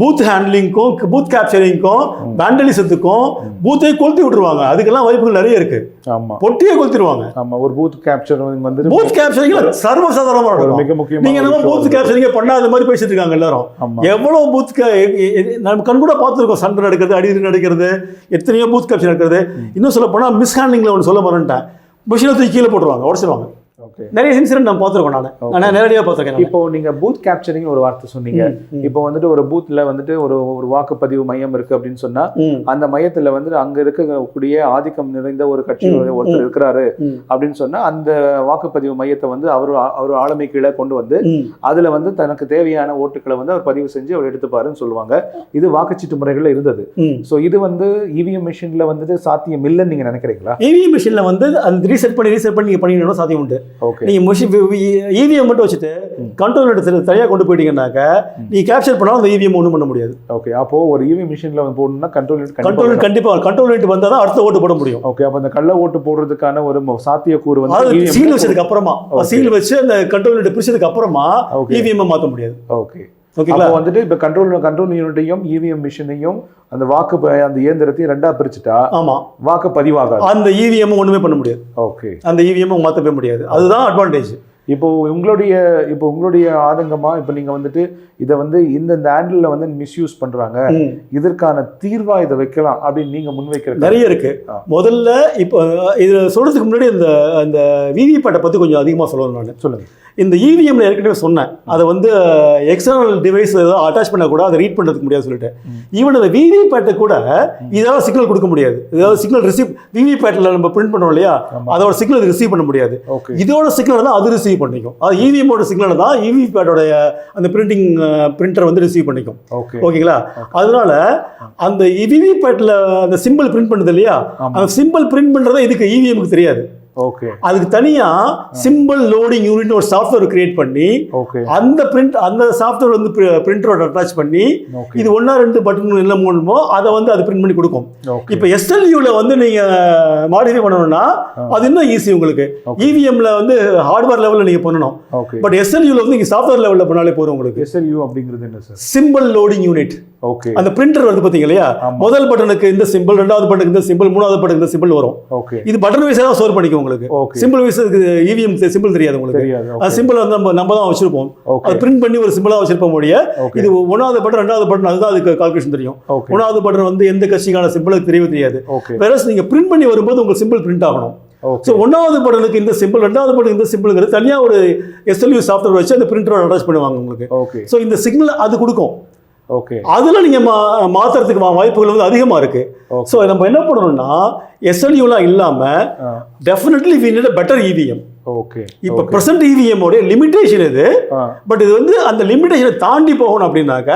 பூத் ஹேண்ட்லிங்க்கும் பூத் கேப்சரிங்க்கும் வேண்டலிசத்துக்கும் பூத்தை கொளுத்தி விட்டுருவாங்க. அதுக்கெல்லாம் வாய்ப்புகள் நிறைய இருக்கு. ஆமா, பொட்டியை கொளுத்திடுவாங்க. ஆமா, ஒரு பூத் கேப்சரிங் வந்து பூத் கேப்சரிங் சர்வசாதாரணமா இருக்கும். மிக முக்கியம். நீங்க என்ன பூத் கேப்சரிங் பண்ணாத மாதிரி பேசிட்டு இருக்காங்க எல்லாரும். எவ்வளவு பூத் நம்ம கண் கூட பார்த்துருக்கோம். சண்டை நடக்கிறது, அடிக்கடி நடக்கிறது, எத்தனையோ பூத் கேப்சர் நடக்கிறது. இன்னும் சொல்ல போனா மிஸ்ஹேண்ட்லிங்ல ஒன்று சொல்ல மறந்துட்டேன், மிஷினை தூக்கி கீழே போட்டுருவாங்க, உடச்சிருவாங்க. நிறைய இன்சிடென்ட் நான் பார்த்துருக்கோம். நான் நேரடியாக பார்த்துருக்கேன். இப்போ நீங்க பூத் கேப்சரிங் ஒரு வார்த்தை சொன்னீங்க. இப்போ வந்துட்டு ஒரு பூத்ல வந்துட்டு ஒரு வாக்குப்பதிவு மையம் இருக்கு அப்படின்னு சொன்னா அந்த மையத்துல வந்துட்டு அங்க இருக்கக்கூடிய ஆதிக்கம் நிறைந்த ஒரு கட்சி ஒருத்தர் இருக்கிறாரு அப்படின்னு சொன்னா அந்த வாக்குப்பதிவு மையத்தை வந்து அவர் ஆளுமை கீழே கொண்டு வந்து அதுல வந்து தனக்கு தேவையான ஓட்டுக்களை வந்து அவர் பதிவு செஞ்சு அவர் எடுத்துப்பாருன்னு சொல்லுவாங்க. இது வாக்குச்சீட்டு முறைகள்ல இருந்தது. ஸோ இது வந்து இவிஎம் மிஷின்ல வந்துட்டு சாத்தியம் இல்லைன்னு நீங்க நினைக்கிறீங்களா? இவிஎம் மிஷின்ல வந்து அந்த ரீசெட் பண்ணி நீங்க பண்ணிக்கணும், சாத்தியம் உண்டு. நீங்க இவிஎம் மட்டும் வச்சுட்டு கண்ட்ரோல் எடுத்து தனியாக கொண்டு போயிட்டீங்கன்னாக்க நீ கேப்சர் பண்ணாலும் அந்த இவிஎம் ஒன்றும் பண்ண முடியாது. ஓகே, அப்போ ஒரு இவிஎம் மிஷின்ல போடணும்னா கண்ட்ரோல் கண்டிப்பா கண்ட்ரோல் யூனிட் வந்தால் தான் அடுத்த ஓட்டு போட முடியும். ஓகே, அப்போ அந்த கள்ள ஓட்டு போடுறதுக்கான ஒரு சாத்தியக்கூறு வந்து சீல் வச்சதுக்கு அப்புறமா, சீல் வச்சு அந்த கண்ட்ரோல் யூனிட் பிரிச்சதுக்கு அப்புறமா இவிஎம் மாற்ற முடியாது. ஓகே, ஓகேங்களா? வந்துட்டு இப்போ கண்ட்ரோல் யூனிட்டையும் இவிஎம் மிஷினையும் அந்த அந்த இயந்திரத்தையும் ரெண்டா பிரிச்சுட்டா ஆமா வாக்கு பதிவாகாது. அந்த இவிஎம் ஒண்ணுமே பண்ண முடியாது. ஓகே, அந்த இவிஎம் மாற்றவே முடியாது. அதுதான் அட்வான்டேஜ். இப்போ உங்களுடைய ஆதங்கமா இப்போ நீங்க வந்துட்டு இதை வந்து இந்த ஆண்டில் வந்து மிஸ்யூஸ் பண்றாங்க, இதற்கான தீர்வா இதை வைக்கலாம் அப்படின்னு நீங்க முன்வைக்கிற நிறைய இருக்கு. முதல்ல இப்போ இது சொல்றதுக்கு முன்னாடி இந்த விவிபேட்டை பத்தி கொஞ்சம் அதிகமா சொல்லணும். நான் சொல்லுங்க. இந்த இவிஎம்ல ஏற்கனவே சொன்னேன், அதை வந்து எக்ஸ்டர்னல் டிவைஸ் ஏதாவது அட்டாச் பண்ண கூட அதை ரீட் பண்ணுறதுக்கு முடியாது சொல்லிட்டு. ஈவன் அந்த விவிபேட்டை கூட இதெல்லாம் சிக்னல் கொடுக்க முடியாது. ஏதாவது சிக்னல் ரிசீவ் விவிபேட்டில் நம்ம பிரிண்ட் பண்ணோம் இல்லையா, அதோட சிக்னல் ரிசீவ் பண்ண முடியாது. இதோட சிக்னல் தான் அது ரிசீவ் பண்ணிக்கும். அது இவிஎம்மோட சிக்னல் தான் விவிபேட்டோட அந்த பிரிண்டர் வந்து ரிசீவ் பண்ணிக்கும். ஓகேங்களா? அதனால அந்த விவிபேட்டில் அந்த சிம்பிள் பிரிண்ட் பண்ணுது இல்லையா, அந்த சிம்பிள் பிரிண்ட் பண்ணுறதா இதுக்கு இவிஎம்க்கு தெரியாது. அதுக்கு தனியா சிம்பிள் லோடிங் யூனிட் ஒரு சாஃப்ட்வேர் கிரியேட் பண்ணி அந்த சாஃப்ட்வேர் வந்து பிரிண்டரோட அட்டாச் பண்ணி இது 1 or 2 பட்டன் எல்லாம் மூலமோ அதை வந்து அது பிரிண்ட் பண்ணி கொடுக்கும். இப்போ எஸ்எல்யூல வந்து நீங்க மாடிஃபை பண்ணணும்னா அது இன்னும் ஈஸி உங்களுக்கு. இவிஎம்ல வந்து ஹார்ட்வேர் லெவல்ல நீங்க பண்ணணும். பட் எஸ்எல்யூல வந்து நீங்க சாஃப்ட்வேர் லெவல்ல பண்ணாலே போதும் உங்களுக்கு. எஸ்எல்யூ அப்படிங்கிறது என்ன சார்? Simple loading unit. அந்த பிரிண்டர் வந்து பாத்தீங்க இல்லையா, முதல் பட்டனுக்கு இந்த சிம்பிள், ரெண்டாவது பட்டனுக்கு இந்த சிம்பிள், மூணாவது பட்டனுக்கு இந்த சிம்பிள் வரும். இது பட்டன் வைஸா தான் ஸ்டோர் பண்ணிக்கும் உங்களுக்கு. சிம்பிள் வைஸ் இவிஎம் சிம்பிள் தெரியாது உங்களுக்கு. அது சிம்பிள் வந்து நம்ம தான் வச்சிருப்போம். அது பிரிண்ட் பண்ணி ஒரு சிம்பிளா வச்சிருப்போம் முடிய. இது 1வது பட்டன் 2வது பட்டன் அதுதான் அதுக்கு கால்குலேஷன் தெரியும். 1வது பட்டன் வந்து எந்த கட்சிக்கான சிம்பிளுக்கு தெரியவே தெரியாது. வேற நீங்க பிரிண்ட் பண்ணி வரும்போது உங்களுக்கு சிம்பிள் பிரிண்ட் ஆகணும். ஸோ 1வது பட்டனுக்கு இந்த சிம்பிள், 2வது பட்டனுக்கு இந்த சிம்பிள்ங்கிறது தனியாக ஒரு எஸ்எல்யூ சாஃப்ட்வேர் வச்சு அந்த பிரிண்டரோட அட்டாச் பண்ணுவாங்க உங்களுக்கு. ஸோ இந்த சிக்னல் அது கொடுக்கும். அதுல நீங்க மாத்துறதுக்கு வாய்ப்புகள் வந்து அதிகமா இருக்கு. சோ நம்ம என்ன பண்ணணும்னா எஸ்எல்யூலாம் இல்லாம definitely we need a better EVM. இப்போ பிரசன்ட் EVM உடைய லிமிடேஷன் இது. பட் இது வந்து அந்த லிமிடேஷனை தாண்டி போகணும் அப்படின்னாக்க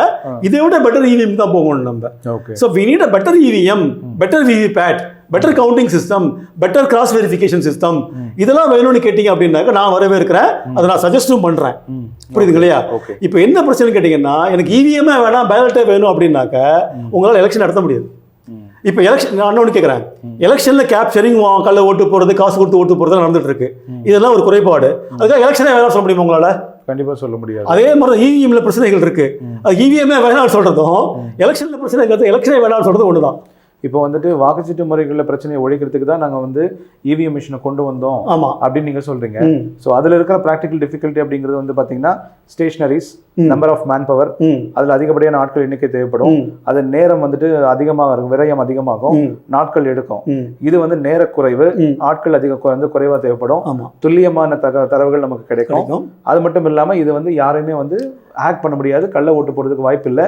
இதை விட பெட்டர் EVM தான் போகணும் நம்ம. So we need a better EVM, better VVPAT, better counting system, better cross verification system, இதெல்லாம் வேணும்னு கேட்டீங்க அப்படின்னாக்க நான் வரவேற்கிறேன். அதை நான் சஜஸ்டும் பண்றேன். புரியுதுங்க இல்லையா? இப்போ என்ன பிரச்சனை கேட்டீங்கன்னா எனக்கு இவிஎம்ஏ வேணாம் பேலட்டே வேணும் அப்படின்னாக்க உங்களால் எலெக்ஷன் நடத்த முடியாது. இப்போ எலெக்ஷன் நான் ஒன்று கேட்குறேன், எலெக்ஷன்ல கேப்சரிங் கல்ல ஓட்டு போறது, காசு கொடுத்து ஓட்டு போறது நடந்துட்டு இருக்கு. இதெல்லாம் ஒரு குறைபாடு. அதுக்காக எலெக்ஷனே வேணாம் சொல்ல முடியுமா உங்களால? கண்டிப்பா சொல்ல முடியாது. அதே மாதிரி இவிஎம்ல பிரச்சனைகள் இருக்கு. அது இவிஎம்ஏ வேணாம் சொல்றதும் எலெக்ஷன்ல பிரச்சனை எலெக்ஷனே வேணாம் சொல்றது ஒண்ணுதான். இப்போ வந்துட்டு வாக்குச்சீட்டு முறைகளில் பிரச்சனையை ஒழிக்கிறதுக்கு தான் நாங்கள் வந்து இவிஎம் மிஷினை கொண்டு வந்தோம் அப்படின்னு நீங்கள் சொல்கிறீங்க. ஸோ அதில் இருக்கிற ப்ராக்டிக்கல் டிஃபிகல்ட்டி அப்படிங்கிறது வந்து பார்த்தீங்கன்னா stationeries, number of man power, அதில் அதிகப்படியான ஆட்கள் எண்ணிக்கை தேவைப்படும். அது நேரம் வந்துட்டு அதிகமாக இருக்கும், விரயம் அதிகமாகும், நாட்கள் எடுக்கும். இது வந்து நேர குறைவு, ஆட்கள் வந்து குறைவாக தேவைப்படும், துல்லியமான தரவுகள் நமக்கு கிடைக்கும். அது மட்டும் இல்லாமல் இது வந்து யாரையுமே வந்து ஹேக் பண்ண முடியாது, கள்ள ஓட்டு போடுறதுக்கு வாய்ப்பு இல்லை.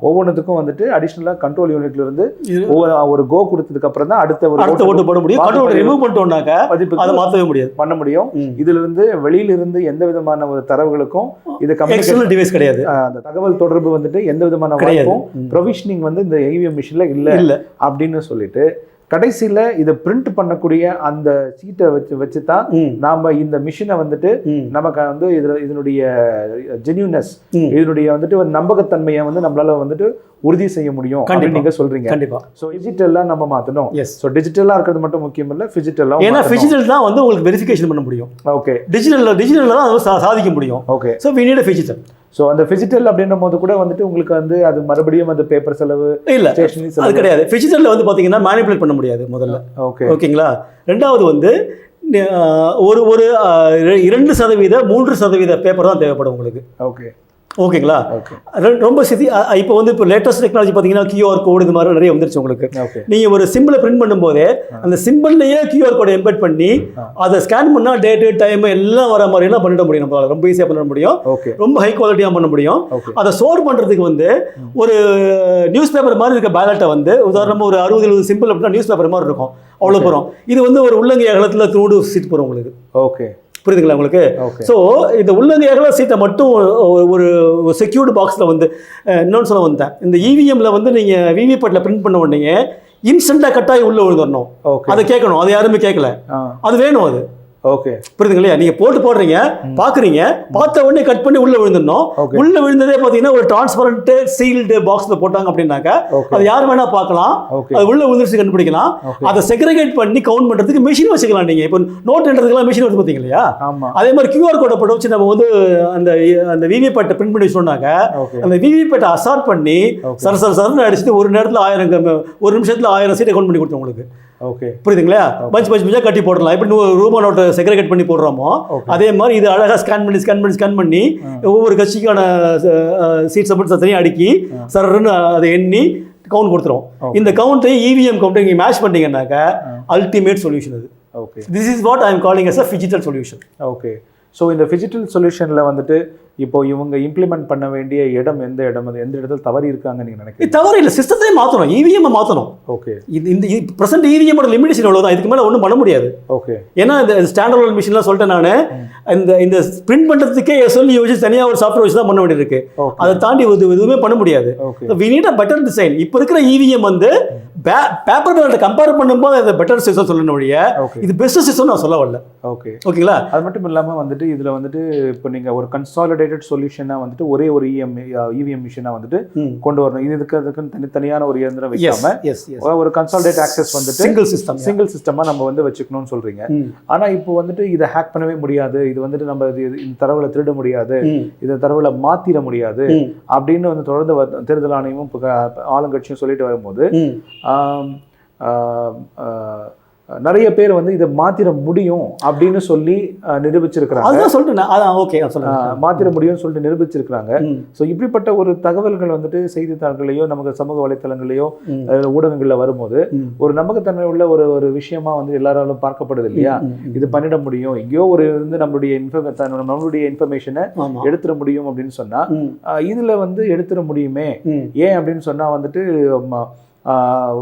ஒவ்வொன்றுத்துக்கும் வந்துட்டு அடிஷனலாக கண்ட்ரோல் யூனிட்ல இருந்து ஒரு கோ கொடுத்ததுக்கு அப்புறம் தான் அடுத்த ஓட்டு போட முடியும். ரிமூவ் பண்ணிட்டோம்னாக்க அதை மாற்றவே முடியாது, பண்ண முடியும். இதுல இருந்து வெளியில இருந்து எந்த விதமான ஒரு தரவுகளுக்கும் இது கம்யூனிகேஷன் டிவைஸ் கிடையாது. அந்த தகவல் தொடர்பு வந்துட்டு எந்த விதமான ப்ரொவிஷனிங் வந்து இந்த இவிஎம் மிஷின்ல இல்ல அப்படின்னு சொல்லிட்டு கடைசியில இதை பிரிண்ட் பண்ணக்கூடிய அந்த சீட்டை வச்சு தான் நாம இந்த மிஷினை வந்துட்டு நமக்கு வந்து இதனுடைய ஜென்யூனஸ், இதனுடைய வந்துட்டு ஒரு நம்பகத்தன்மையை வந்து நம்மளால வந்துட்டு உறுதி செய்ய முடியும் அப்படின்னு நீங்க சொல்றீங்க. கண்டிப்பா. சோ டிஜிட்டலா நம்ம மாத்தணும். சோ டிஜிட்டலா இருக்கிறது மட்டும் முக்கியம் இல்ல, பிசிக்கலா. ஏன்னா பிசிக்கல் தான் வந்து உங்களுக்கு வெரிஃபிகேஷன் பண்ண முடியும். ஓகே. டிஜிட்டல்ல தான் அது சாதிக்க முடியும். Okay. So we need a digital. So அந்த ஃபிஜிட்டல் அப்படின்ற போது கூட வந்துட்டு உங்களுக்கு வந்து அது மறுபடியும் அந்த பேப்பர் செலவு இல்லை, அது கிடையாது. ஃபிஜிட்டலில் வந்து பார்த்தீங்கன்னா மேனிபுலேட் பண்ண முடியாது முதல்ல. ஓகேங்களா? ரெண்டாவது வந்து ஒரு 2%, 3% பேப்பர் தான் தேவைப்படும் உங்களுக்கு. ஓகேங்களா? ரொம்ப இப்போ வந்து இப்போ லேட்டஸ்ட் டெக்னாலஜி பார்த்தீங்கன்னா QR கோடு இது மாதிரி நிறைய வந்துருச்சு உங்களுக்கு. நீங்கள் ஒரு சிம்பிளை பிரிண்ட் பண்ணும்போதே அந்த சிம்பிள்லேயே QR கோடை எம்பெட் பண்ணி அதை ஸ்கேன் பண்ணால் டேட்டு டைம் எல்லாம் வர மாதிரிலாம் பண்ணிட முடியும். நம்மளால ரொம்ப ஈஸியாக பண்ண முடியும், ரொம்ப ஹை குவாலிட்டியாக பண்ண முடியும். அதை ஸ்டோர் பண்ணுறதுக்கு வந்து ஒரு நியூஸ் பேப்பர் மாதிரி இருக்க பேலட்டை வந்து உதாரணமாக ஒரு 60-70 சிம்பிள் அப்படின்னா நியூஸ் பேப்பர் மாதிரி இருக்கும், அவ்வளோ போகிறோம். இது வந்து ஒரு உள்ளங்கை அகலத்தில் 3 சீட் போகிறோம் உங்களுக்கு. ஓகே, புரியுதுங்களா உங்களுக்கு? ஸோ இந்த உள்ளங்கை அகல சீட்டை மட்டும் ஒரு செக்யூர்டு பாக்ஸில் வந்து இன்னொன்று சொல்ல வந்தேன். இந்த இவிஎம்ல வந்து நீங்கள் விவிபேட்டில் பிரிண்ட் பண்ண உடனே இன்ஸ்டண்ட்டாக கட்டாயி உள்ளே விழுந்துடணும். அதை கேட்கணும், அதை யாருமே கேட்கல, அது வேணும். அது ஓகே, புரியுதுங்க இல்லையா? நீங்க போடுறீங்க, பாக்குறீங்க, பார்த்த உடனே கட் பண்ணி உள்ள விழுந்துடணும். உள்ள விழுந்ததே பாத்தீங்கன்னா ஒரு டிரான்ஸ்பரண்ட் சீல்டு பாக்ஸ்ல போட்டாங்க அப்படின்னாக்க அது யார் வேணா பார்க்கலாம், அது உள்ள விழுந்துருச்சு கண்டுபிடிக்கலாம். அதை செக்ரிகேட் பண்ணி கவுண்ட் பண்றதுக்கு மெஷின் வச்சுக்கலாம். நீங்க இப்போ நோட் எழுதுறதுக்குலாம் மெஷின் வந்து பாத்தீங்க இல்லையா? அதே மாதிரி QR கோடை போட்டு வச்சு நம்ம வந்து அந்த விவிபேட்டை பிரிண்ட் பண்ணி சொன்னாங்க. அந்த விவிபேட்டை அசார்ட் பண்ணி சரன்னு அடிச்சுட்டு ஒரு நேரத்தில் 1000 1 நிமிஷத்துல 1000 சீட்டை கவுண்ட் பண்ணி கொடுத்தோம் உங்களுக்கு. ஓகே. புரியுதுங்களா? பஞ்ச் பஞ்சாக கட்டி போடலாம். எப்படி ரூபா நோட்டை செக்ரிகேட் பண்ணி போடுறோமோ அதே மாதிரி இது அழகாக ஸ்கேன் பண்ணி ஒவ்வொரு கட்சிக்கான சீட்ஸை மட்டும் தனியாக அடுக்கி சர்ன்னு அதை எண்ணி கவுண்ட் கொடுத்துரும். இந்த கவுண்ட்டை இவிஎம் கவுண்ட்டை நீங்கள் மேட்ச் பண்ணிங்கன்னாக்கா அல்டிமேட் சொல்யூஷன் அது. Okay. This is what I am calling as a phygital solution. Okay. So இந்த ஃபிஜிட்டல் சொல்யூஷனில் வந்துட்டு இப்போ இவங்க இம்ப்ளிமெண்ட் பண்ண வேண்டிய இடம் எந்த இடத்துல தவறி இருக்காங்க நீங்கள் நினைக்கிறீங்க? தவறு இல்லை, சிஸ்டத்தையே மாற்றணும், இவிஎம் மாற்றணும். ஓகே. இந்த ப்ரெசென்ட் இவிஎம்மோட லிமிடேஷன் அவ்வளோதான், இதுக்கு மேலே ஒன்றும் பண்ண முடியாது. ஓகே. ஏன்னா இந்த ஸ்டாண்டர்ட் மிஷின்லாம் சொல்லிட்டேன் நான், இந்த பிரிண்ட் பண்ணுறதுக்கே எஸ்எல்இ வச்சு தனியாக ஒரு சாஃப்ட்வேர் வச்சு தான் பண்ண வேண்டியிருக்கு. அதை தாண்டி எதுவுமே பண்ண முடியாது. We need a better design. இப்போ இருக்கிற இவிஎம் வந்து பேப்பர் பேலட்டை கம்பேர் பண்ணும்போது அது பெட்டர் சிஸ்டம் சொல்லணும் வழிய இது பெஸ்ட் சிஸ்டம் நான் சொல்ல வரல. ஓகே. ஓகேங்களா? அது மட்டும் இல்லாமல் வந்துட்டு இதில் வந்துட்டு இப்போ நீங்கள் ஒரு கன்சாலிடேட்டட் சொல்யூஷனாக வந்துட்டு ஒரே ஒரு இவிஎம் மிஷினாக வந்துட்டு கொண்டு வரணும். இதுக்கு தனித்தனியான ஒரு இயந்திரம் வைக்காம ஒரு கன்சாலிடேட் ஆக்சஸ் வந்துட்டு சிங்கிள் சிஸ்டமாக நம்ம வந்து வச்சுக்கணும்னு சொல்றீங்க. ஆனால் இப்போ வந்துட்டு இதை ஹேக் பண்ணவே முடியாது, இது வந்துட்டு நம்ம இந்த தரவுல திருட முடியாது, இந்த தரவுல மாத்திர முடியாது அப்படின்னு வந்து தொடர்ந்து தேர்தல் ஆணையமும் ஆளுங்கட்சியும் சொல்லிட்டு வரும்போது நிறைய பேர் வந்து இதை மாத்திர முடியும் அப்படின்னு சொல்லி நிரூபிச்சிருக்கிறாங்க. மாத்திர முடியும்னு சொல்லிட்டு நிரூபிச்சிருக்கிறாங்க. ஸோ இப்படிப்பட்ட ஒரு தகவல்கள் வந்துட்டு செய்தித்தாள்களையோ நமக்கு சமூக வலைத்தளங்களையோ ஊடகங்கள்ல வரும்போது ஒரு நம்பகத்தன்மை உள்ள ஒரு விஷயமா வந்து எல்லாராலும் பார்க்கப்படுது இல்லையா? இது பண்ணிட முடியும், எங்கேயோ ஒரு வந்து நம்மளுடைய இன்ஃபர்மேஷனை எடுத்துட முடியும் அப்படின்னு சொன்னா இதுல வந்து எடுத்துட முடியுமே. ஏன் அப்படின்னு சொன்னா வந்துட்டு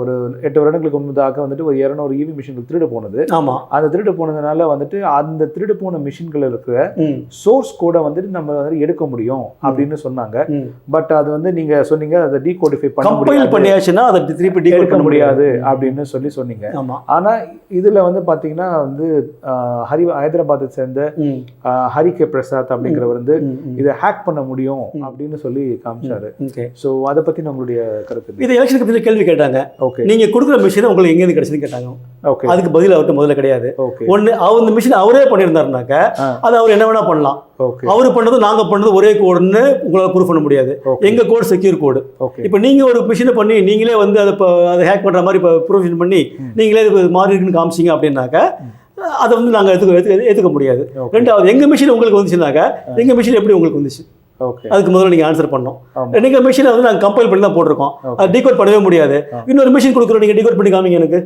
ஒரு 8 வருடங்களுக்கு முன்பதாக வந்துட்டு ஒரு 200 இவி மிஷின்கள் திருடு போனது. அந்த திருடு போனதுனால வந்துட்டு அந்த திருடு போன மிஷின்கள் இருக்கிற சோர்ஸ் கோடை வந்துட்டு நம்ம வந்து எடுக்க முடியும் அப்படின்னு சொன்னாங்க. பட் அது வந்து நீங்க சொன்னீங்க அதை டீகோடிஃபை எடுக்க முடியாது அப்படின்னு சொன்னீங்க. ஆனா இதுல வந்து பாத்தீங்கன்னா வந்து ஹைதராபாத்தை சேர்ந்த ஹரி கே பிரசாத் அப்படிங்கிறவர் வந்து இதை ஹேக் பண்ண முடியும் அப்படின்னு சொல்லி காமிச்சாரு. ஸோ அதை பத்தி நம்மளுடைய கருத்து. இது எலெக்ஷனுக்கு கேள்வி கேட்டாங்க. நீங்க கொடுக்குற மிஷினை உங்களுக்கு எங்க இருந்து கிடைச்சதுன்னு கேட்டாங்க. அதுக்கு பதில் அவர்கிட்ட முதல்ல கிடையாது. ஒண்ணு அந்த மிஷின் அவரே பண்ணியிருந்தாருனாக்க அது அவர் என்ன வேணா பண்ணலாம். அவரு பண்ணது நாங்க பண்ணது ஒரே கோடுன்னு உங்களால ப்ரூஃப் பண்ண முடியாது. எங்க கோடு செக்யூர் கோடு. இப்ப நீங்க ஒரு மிஷினை பண்ணி நீங்களே வந்து அதை ஹேக் பண்ற மாதிரி ப்ரொவிஷன் பண்ணி நீங்களே மாறி இருக்குன்னு காமிச்சிங்க அப்படின்னாக்க அதை வந்து நாங்க ஏத்துக்க முடியாது. ரெண்டாவது எங்க மிஷின் உங்களுக்கு வந்துச்சுனாக்க எங்க மிஷின் எப்படி உங்களுக்கு வந்துச்சு அதுக்கு முதல்ல நீங்க ஆன்சர் பண்ணணும். நீங்க மிஷினை வந்து நாங்க கம்பைல் பண்ணி தான் போட்டிருக்கோம், அது டீகோட் பண்ணவே முடியாது. இன்னொரு மிஷின் கொடுக்குறோம், நீங்க டீகோட் பண்ணி காமிங்க எனக்கு.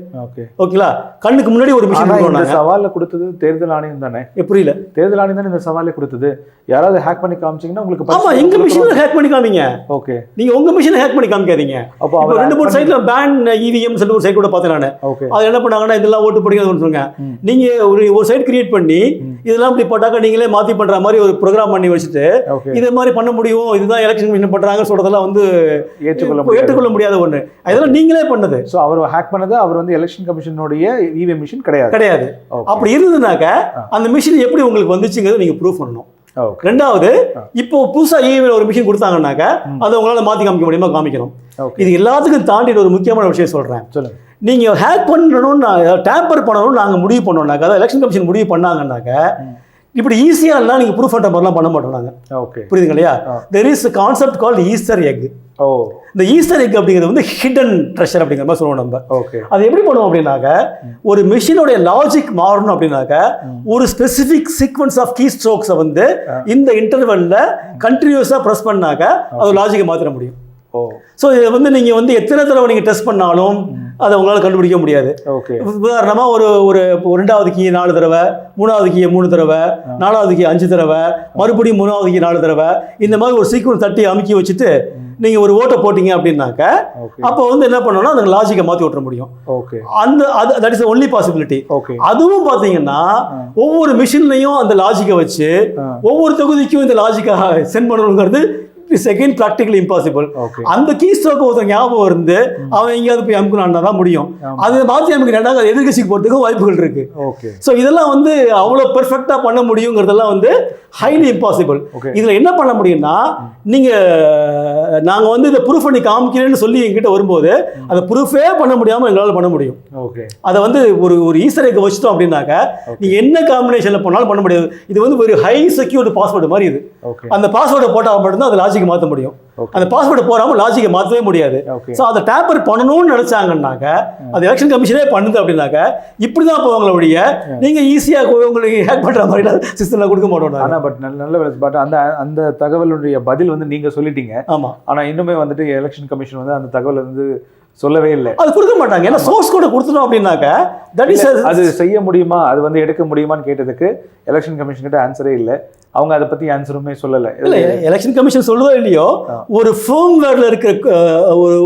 ஓகேங்களா? கண்ணுக்கு முன்னாடி ஒரு மிஷின் சவால கொடுத்தது தேர்தல் ஆணையம் தானே? புரியல. தேர்தல் ஆணையம் தானே இந்த சவாலை கொடுத்தது. யாராவது ஹேக் பண்ணி காமிச்சீங்கன்னா உங்களுக்கு ஆமா எங்க மிஷினை ஹேக் பண்ணி காமிங்க. ஓகே. நீங்க உங்க மிஷினை ஹேக் பண்ணி காமிக்காதீங்க. அப்போ 2-3 சைட்ல பேன் இவிஎம் சொல்லிட்டு ஒரு சைட் கூட பார்த்தேன் நான். அது என்ன பண்ணாங்கன்னா இதெல்லாம் ஓட்டு போடுங்க சொல்லுங்க. நீங்க ஒரு சைட் கிரியேட் பண்ணி இதெல்லாம் இப்படி போட்டாக்க நீங்களே மாத்தி பண்ற மாதிரி ஒரு ப்ரோக்ராம் பண்ணி வச்சுட்டு இதே மாதிரி பண்ண முடியும், இதுதான் எலெக்ஷன் கமிஷன் பண்றாங்க சொல்றதெல்லாம் வந்து ஏற்றுக்கொள்ள முடியாத ஒண்ணு. அதெல்லாம் நீங்களே பண்ணது. சோ அவர் ஹேக் பண்ணது அவர் வந்து எலெக்ஷன் கமிஷனுடைய இவிஎம் மிஷின் கிடையாது. அப்படி இருந்ததுனாக்க அந்த மிஷின் எப்படி உங்களுக்கு வந்துச்சுங்கிறத நீங்க ப்ரூஃப் பண்ணணும். ரெண்டாவது இப்போ புதுசா இவிஎம் ஒரு மிஷின் கொடுத்தாங்கன்னாக்க அதை உங்களால மாத்தி காமிக்க முடியுமா காமிக்கணும். இது எல்லாத்துக்கும் தாண்டி ஒரு முக்கியமான விஷயம் சொல்றேன். சொல்லுங்க. நீங்க ஹேக் பண்ணணும்னு டேம்பர் பண்ணணும்னு நாங்க முடிவு பண்ணோம்னாக்க அதாவது எலெக்ஷன் கமிஷன் முடிவு பண்ணாங்கன்னாக்க இப்படி ஈஸியா எல்லாம் நீங்க ப்ரூஃப் பண்ற மாதிரிலாம் பண்ண மாட்டோம் நாங்க. ஓகே. புரியுதுங்க இல்லையா? there is a concept called Easter egg. இந்த ஈஸ்டர் எக் அப்படிங்கிறது வந்து ஹிடன் ட்ரெஷர் அப்படிங்கிற மாதிரி சொல்லுவோம் நம்ம. ஓகே. அது எப்படி பண்ணுவோம் அப்படின்னாக்க ஒரு மிஷினோட லாஜிக் மாறணும் அப்படின்னாக்க ஒரு ஸ்பெசிபிக் சீக்வன்ஸ் ஆஃப் கீ ஸ்ட்ரோக்ஸை வந்து இந்த இன்டர்வெல்ல கண்டினியூஸா ப்ரெஸ் பண்ணாக்க அது லாஜிக்கை மாத்திர முடியும். ஸோ இதை வந்து நீங்க வந்து எத்தனை தடவை நீங்க டெஸ்ட் பண்ணாலும் அதை உங்களால் கண்டுபிடிக்க முடியாது. உதாரணமாக ஒரு 2வது கீ 4 தடவை, 3வது கீயை 3 தடவை, 4வது கீ 5 தடவை, மறுபடியும் 3வது கீ 4 தடவை, இந்த மாதிரி ஒரு சீக்வன்ஸ் தட்டி அமுக்கி வச்சுட்டு நீங்க ஒரு ஓட்டை போட்டீங்க அப்படின்னாக்க அப்போ வந்து என்ன பண்ணணும்னா அந்த லாஜிக்கை மாற்றி விட்டுற முடியும். That is only possibility. அதுவும் பார்த்தீங்கன்னா ஒவ்வொரு மிஷின்லையும் அந்த லாஜிக்கை வச்சு ஒவ்வொரு தொகுதிக்கும் இந்த லாஜிக்கை சென்ட் பண்ணணுங்கிறது செகண்ட் ப்ராக்டிகலி இம்பாசிபிள். அந்த கீ ஸ்ட்ரோக் ஒருத்தர் ஞாபகம் இருந்து அவன் எங்கேயாவது போய் அமுக்கணும்னா தான் முடியும். அது மாற்றி அமுக்கினா எதிர்கட்சிக்கு போறதுக்கும் வாய்ப்புகள் இருக்கு. ஸோ இதெல்லாம் வந்து அவ்வளோ பெர்ஃபெக்டா பண்ண முடியுங்கிறதெல்லாம் வந்து ஹைலி இம்பாசிபிள். இதுல என்ன பண்ண முடியும்னா நீங்க நாங்க வந்து இதை ப்ரூஃப் பண்ணி காமிக்கிறேன்னு சொல்லி எங்கிட்ட வரும்போது அதை ப்ரூஃபே பண்ண முடியாம எங்களால் பண்ண முடியும். அதை வந்து ஒரு ஈஸ்டர் எக் வச்சுட்டோம் அப்படின்னாக்க நீங்க என்ன காம்பினேஷன்ல பண்ணாலும் பண்ண முடியாது. இது வந்து ஒரு ஹை செக்யூர்டு பாஸ்வேர்டு மாதிரி. இது அந்த பாஸ்வேர்டை போட்டால் மட்டும்தான் அது லாஜிக் லாஜிக் மாற்ற முடியும். Okay. அந்த பாஸ்வேர்டு போடாமல் லாஜிக்கை மாற்றவே முடியாது. Okay. ஸோ அதை டேப்பர் பண்ணணும்னு நினைச்சாங்கன்னாக்க அது எலெக்ஷன் கமிஷனே பண்ணுது அப்படின்னாக்க இப்படி தான் போவாங்கள ஒழிய நீங்கள் ஈஸியாக உங்களுக்கு ஹேக் பண்ணுற மாதிரிலாம் சிஸ்டம்ல கொடுக்க மாட்டோம். ஆனால் பட் நல்ல பட் அந்த தகவலுடைய பதில் வந்து நீங்க சொல்லிட்டீங்க. ஆமா, ஆனா இன்னுமே வந்துட்டு எலெக்ஷன் கமிஷன் வந்து அந்த தகவல் வந்து சொல்லவே இல்லை. அது கொடுக்க மாட்டாங்க. ஏன்னா சோர்ஸ் கோட கொடுத்துட்டோம் அப்படின்னாக்க தட் இஸ் அது செய்ய முடியுமா, அது வந்து எடுக்க முடியுமான்னு கேட்டதுக்கு எலெக்ஷன் கமிஷன் கிட்ட ஆன்சரே இல்லை. அவங்க அதை பத்தி ஆன்சருமே சொல்லலை. இல்லை, எலெக்ஷன் கமிஷன் சொல்லுதோ இல்லையோ ஒரு ஃபர்ம்வேர்ல இருக்கிற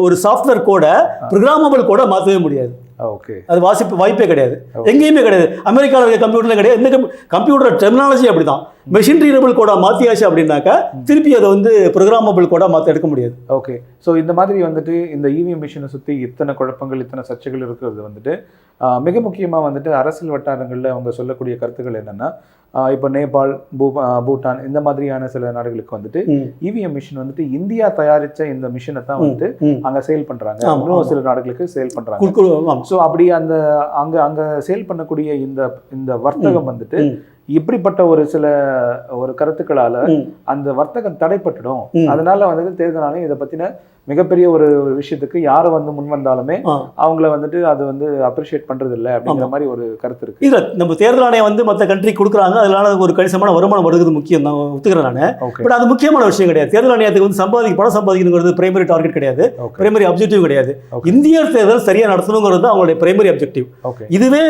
ஒரு சாஃப்ட்வேர் கோட ப்ரோக்ராமபிள் கோட மாற்றவே முடியாது. ஓகே, அது வாய்ப்பே கிடையாது, எங்கேயுமே கிடையாது. அமெரிக்காவில் இருக்க கம்ப்யூட்டர்ல கிடையாது. இந்த கம்ப்யூட்டர் டெர்மினாலஜி அப்படிதான். மெஷின் ரீடபிள் கோடா மாற்றியாச்சு அப்படின்னாக்கா திருப்பி அதை வந்து ப்ரோக்ராமபிள் கோடா மாற்ற எடுக்க முடியாது. ஓகே, ஸோ இந்த மாதிரி வந்துட்டு இந்த இவிஎம் மிஷினை சுற்றி இத்தனை குழப்பங்கள் இத்தனை சர்ச்சைகள் இருக்கிறது வந்துட்டு மிக முக்கியமாக வந்துட்டு அரசியல் வட்டாரங்களில் அவங்க சொல்லக்கூடிய கருத்துக்கள் என்னென்னா, இப்போ நேபாள், பூட்டான் இந்த மாதிரியான சில நாடுகளுக்கு வந்துட்டு இவிஎம் மிஷின் வந்துட்டு இந்தியா தயாரித்த இந்த மிஷினை தான் வந்துட்டு அங்கே சேல் பண்ணுறாங்க, இன்னும் சில நாடுகளுக்கு சேல் பண்ணுறாங்க. ஸோ அப்படி அந்த அங்கே சேல் பண்ணக்கூடிய இந்த வர்த்தகம் வந்துட்டு இப்படிப்பட்ட ஒரு கருத்துக்களால அந்த வர்த்தகம் தடைப்பட்டுடும். அதனால வந்துட்டு தேர்தல் ஆணையம் இதை பத்தின மிகப்பெரிய ஒரு விஷயத்துக்கு யாரை வந்து முன் வந்தாலுமே அவங்கள வந்துட்டு அது வந்து அப்ரிஷியேட் பண்றது இல்லை அப்படிங்கிற மாதிரி ஒரு கருத்து இருக்கு. இல்ல, நம்ம தேர்தல் ஆணையம் வந்து மற்ற கண்ட்ரி கொடுக்குறாங்க, அதனால ஒரு கணிசமான வருமானம் வருகிறது முக்கியம் தான், ஒத்துக்கிறேன் நான். பட் அது முக்கியமான விஷயம் கிடையாது. தேர்தல் ஆணையத்துக்கு வந்து பணம் சம்பாதிக்கணுங்கிறது பிரைமரி டார்கெட் கிடையாது, பிரைமரி அப்ஜெக்டிவ் கிடையாது. இந்திய தேர்தல் சரியா நடத்தணுங்கிறது அவங்களுடைய பிரைமரி அப்ஜெக்டிவ். இதுவே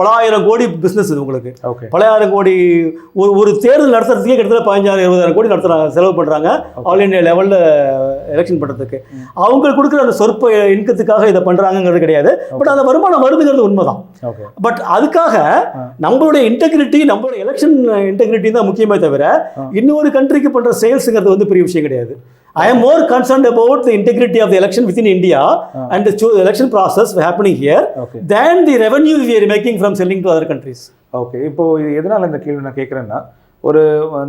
பல ஆயிரம் கோடி பிசினஸ் இது உங்களுக்கு. பல ஆயிரம் கோடி ஒரு தேர்தல் நடத்துறதுக்கே கிட்டத்தட்ட 15,000-20,000 கோடி நடத்துறாங்க, செலவு பண்றாங்க ஆல் இந்தியா லெவல்ல எலெக்ஷன் பண்றதுக்கு. அவங்க கொடுக்குற அந்த சொற்ப இன்கத்துக்காக இதை பண்றாங்கிறது கிடையாது. பட் அந்த வருமானம் வருதுங்கிறது உண்மைதான். பட் அதுக்காக நம்மளுடைய இன்டெகிரிட்டி, நம்மளுடைய எலெக்ஷன் இன்டெகிரிட்டி தான் முக்கியமே தவிர இன்னொரு கண்ட்ரிக்கு பண்ற சேல்ஸுங்கிறது வந்து பெரிய விஷயம் கிடையாது. I am more concerned about the integrity of the election within India and the election process happening here than the revenue we are making from selling to other countries. Okay, இப்போ இது எதனால இந்த கேள்வி நான் கேட்குறேன்னா,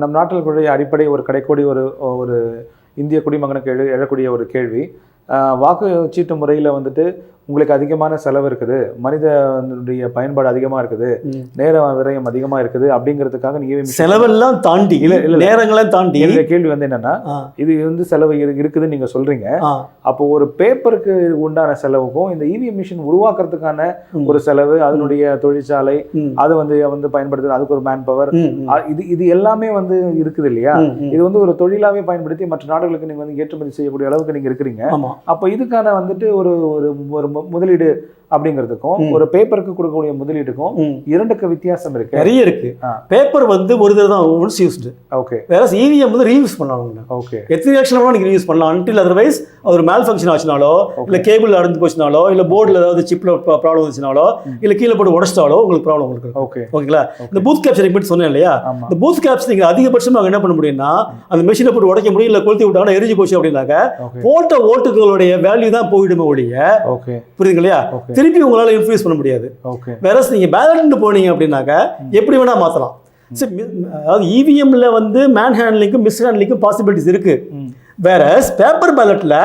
நம் நாட்டில் அடிப்படை ஒரு கடைக்கோடி ஒரு இந்திய குடிமகனுக்கு எழக்கூடிய ஒரு கேள்வி, வாக்குச்சீட்டு முறையில் வந்துட்டு உங்களுக்கு அதிகமான செலவு இருக்குது, மனிதனுடைய பயன்பாடு அதிகமாக இருக்குது, நேர விரயம் அதிகமாக இருக்குது அப்படிங்கிறதுக்காக நீங்க செலவெல்லாம் தாண்டி இல்ல நேரங்களையும் தாண்டி இந்த கேள்வி வந்து என்னன்னா, இது வந்து செலவு இருக்குதுன்னு நீங்க சொல்றீங்க. அப்போ ஒரு பேப்பருக்கு உண்டான செலவுக்கும் இந்த இவிஎம் மிஷின் உருவாக்குறதுக்கான ஒரு செலவு, அதனுடைய தொழிற்சாலை, அது வந்து பயன்படுத்துறது, அதுக்கு ஒரு மேன் பவர், இது எல்லாமே வந்து இருக்குது இல்லையா? இது வந்து ஒரு தொழிலாவே பயன்படுத்தி மற்ற நாடுகளுக்கு நீங்க வந்து ஏற்றுமதி செய்யக்கூடிய அளவுக்கு நீங்க இருக்கிறீங்க. அப்போ இதுக்கான வந்துட்டு ஒரு முதலீடு அப்படிங்கிறதுக்கும் ஒரு பேப்பருக்கு கொடுக்கக்கூடிய முதலீடுக்கும் இரண்டுக்கு வித்தியாசம் இருக்கு, நிறைய இருக்கு. பேப்பர் வந்து ஒரு தடவை தான் ஒன்ஸ் யூஸ்டு. ஓகே, வேற இவிஎம் வந்து ரீயூஸ் பண்ணலாம். ஓகே, எத்தனை ஆக்ஷன் நீங்க ரீயூஸ் பண்ணலாம். அன்டில் அதர்வைஸ் ஒரு மேல் ஃபங்க்ஷன் ஆச்சுனாலோ, இல்ல கேபிள் அடைஞ்சு போச்சுனாலோ, இல்ல போர்டில் ஏதாவது சிப்ல ப்ராப்ளம் வந்துச்சுனாலோ, இல்ல கீழே போட்டு உடச்சிட்டாலோ உங்களுக்கு ப்ராப்ளம் இருக்கு. ஓகே, ஓகேங்களா? இந்த பூத் கேப்சரிங் பற்றி சொன்னேன் இல்லையா? இந்த பூத் கேப்ஸ் நீங்க அதிகபட்சமாக என்ன பண்ண முடியும்னா, அந்த மிஷினை போட்டு உடைக்க முடியும், இல்ல கொளுத்தி விட்டாங்கன்னா எரிஞ்சு போச்சு அப்படின்னாக்க போட்ட ஓட்டுகளுடைய வேல்யூ தான் போயிடுமே ஒழிய, புரியுதுங்க இல்லையா? திருப்பி உங்களால இன்ஃப்ளூயன்ஸ் பண்ண முடியாது. வேற நீங்க பேலட் போனீங்க அப்படின்னாக்க எப்படி வேணா மாத்தலாம். அதாவது இவிஎம்ல வந்து மேன் ஹேண்ட்லிங்கும் மிஸ் ஹேண்ட்லிங்கும் பாசிபிலிட்டிஸ் இருக்கு. வேற பேப்பர் பேலட்ல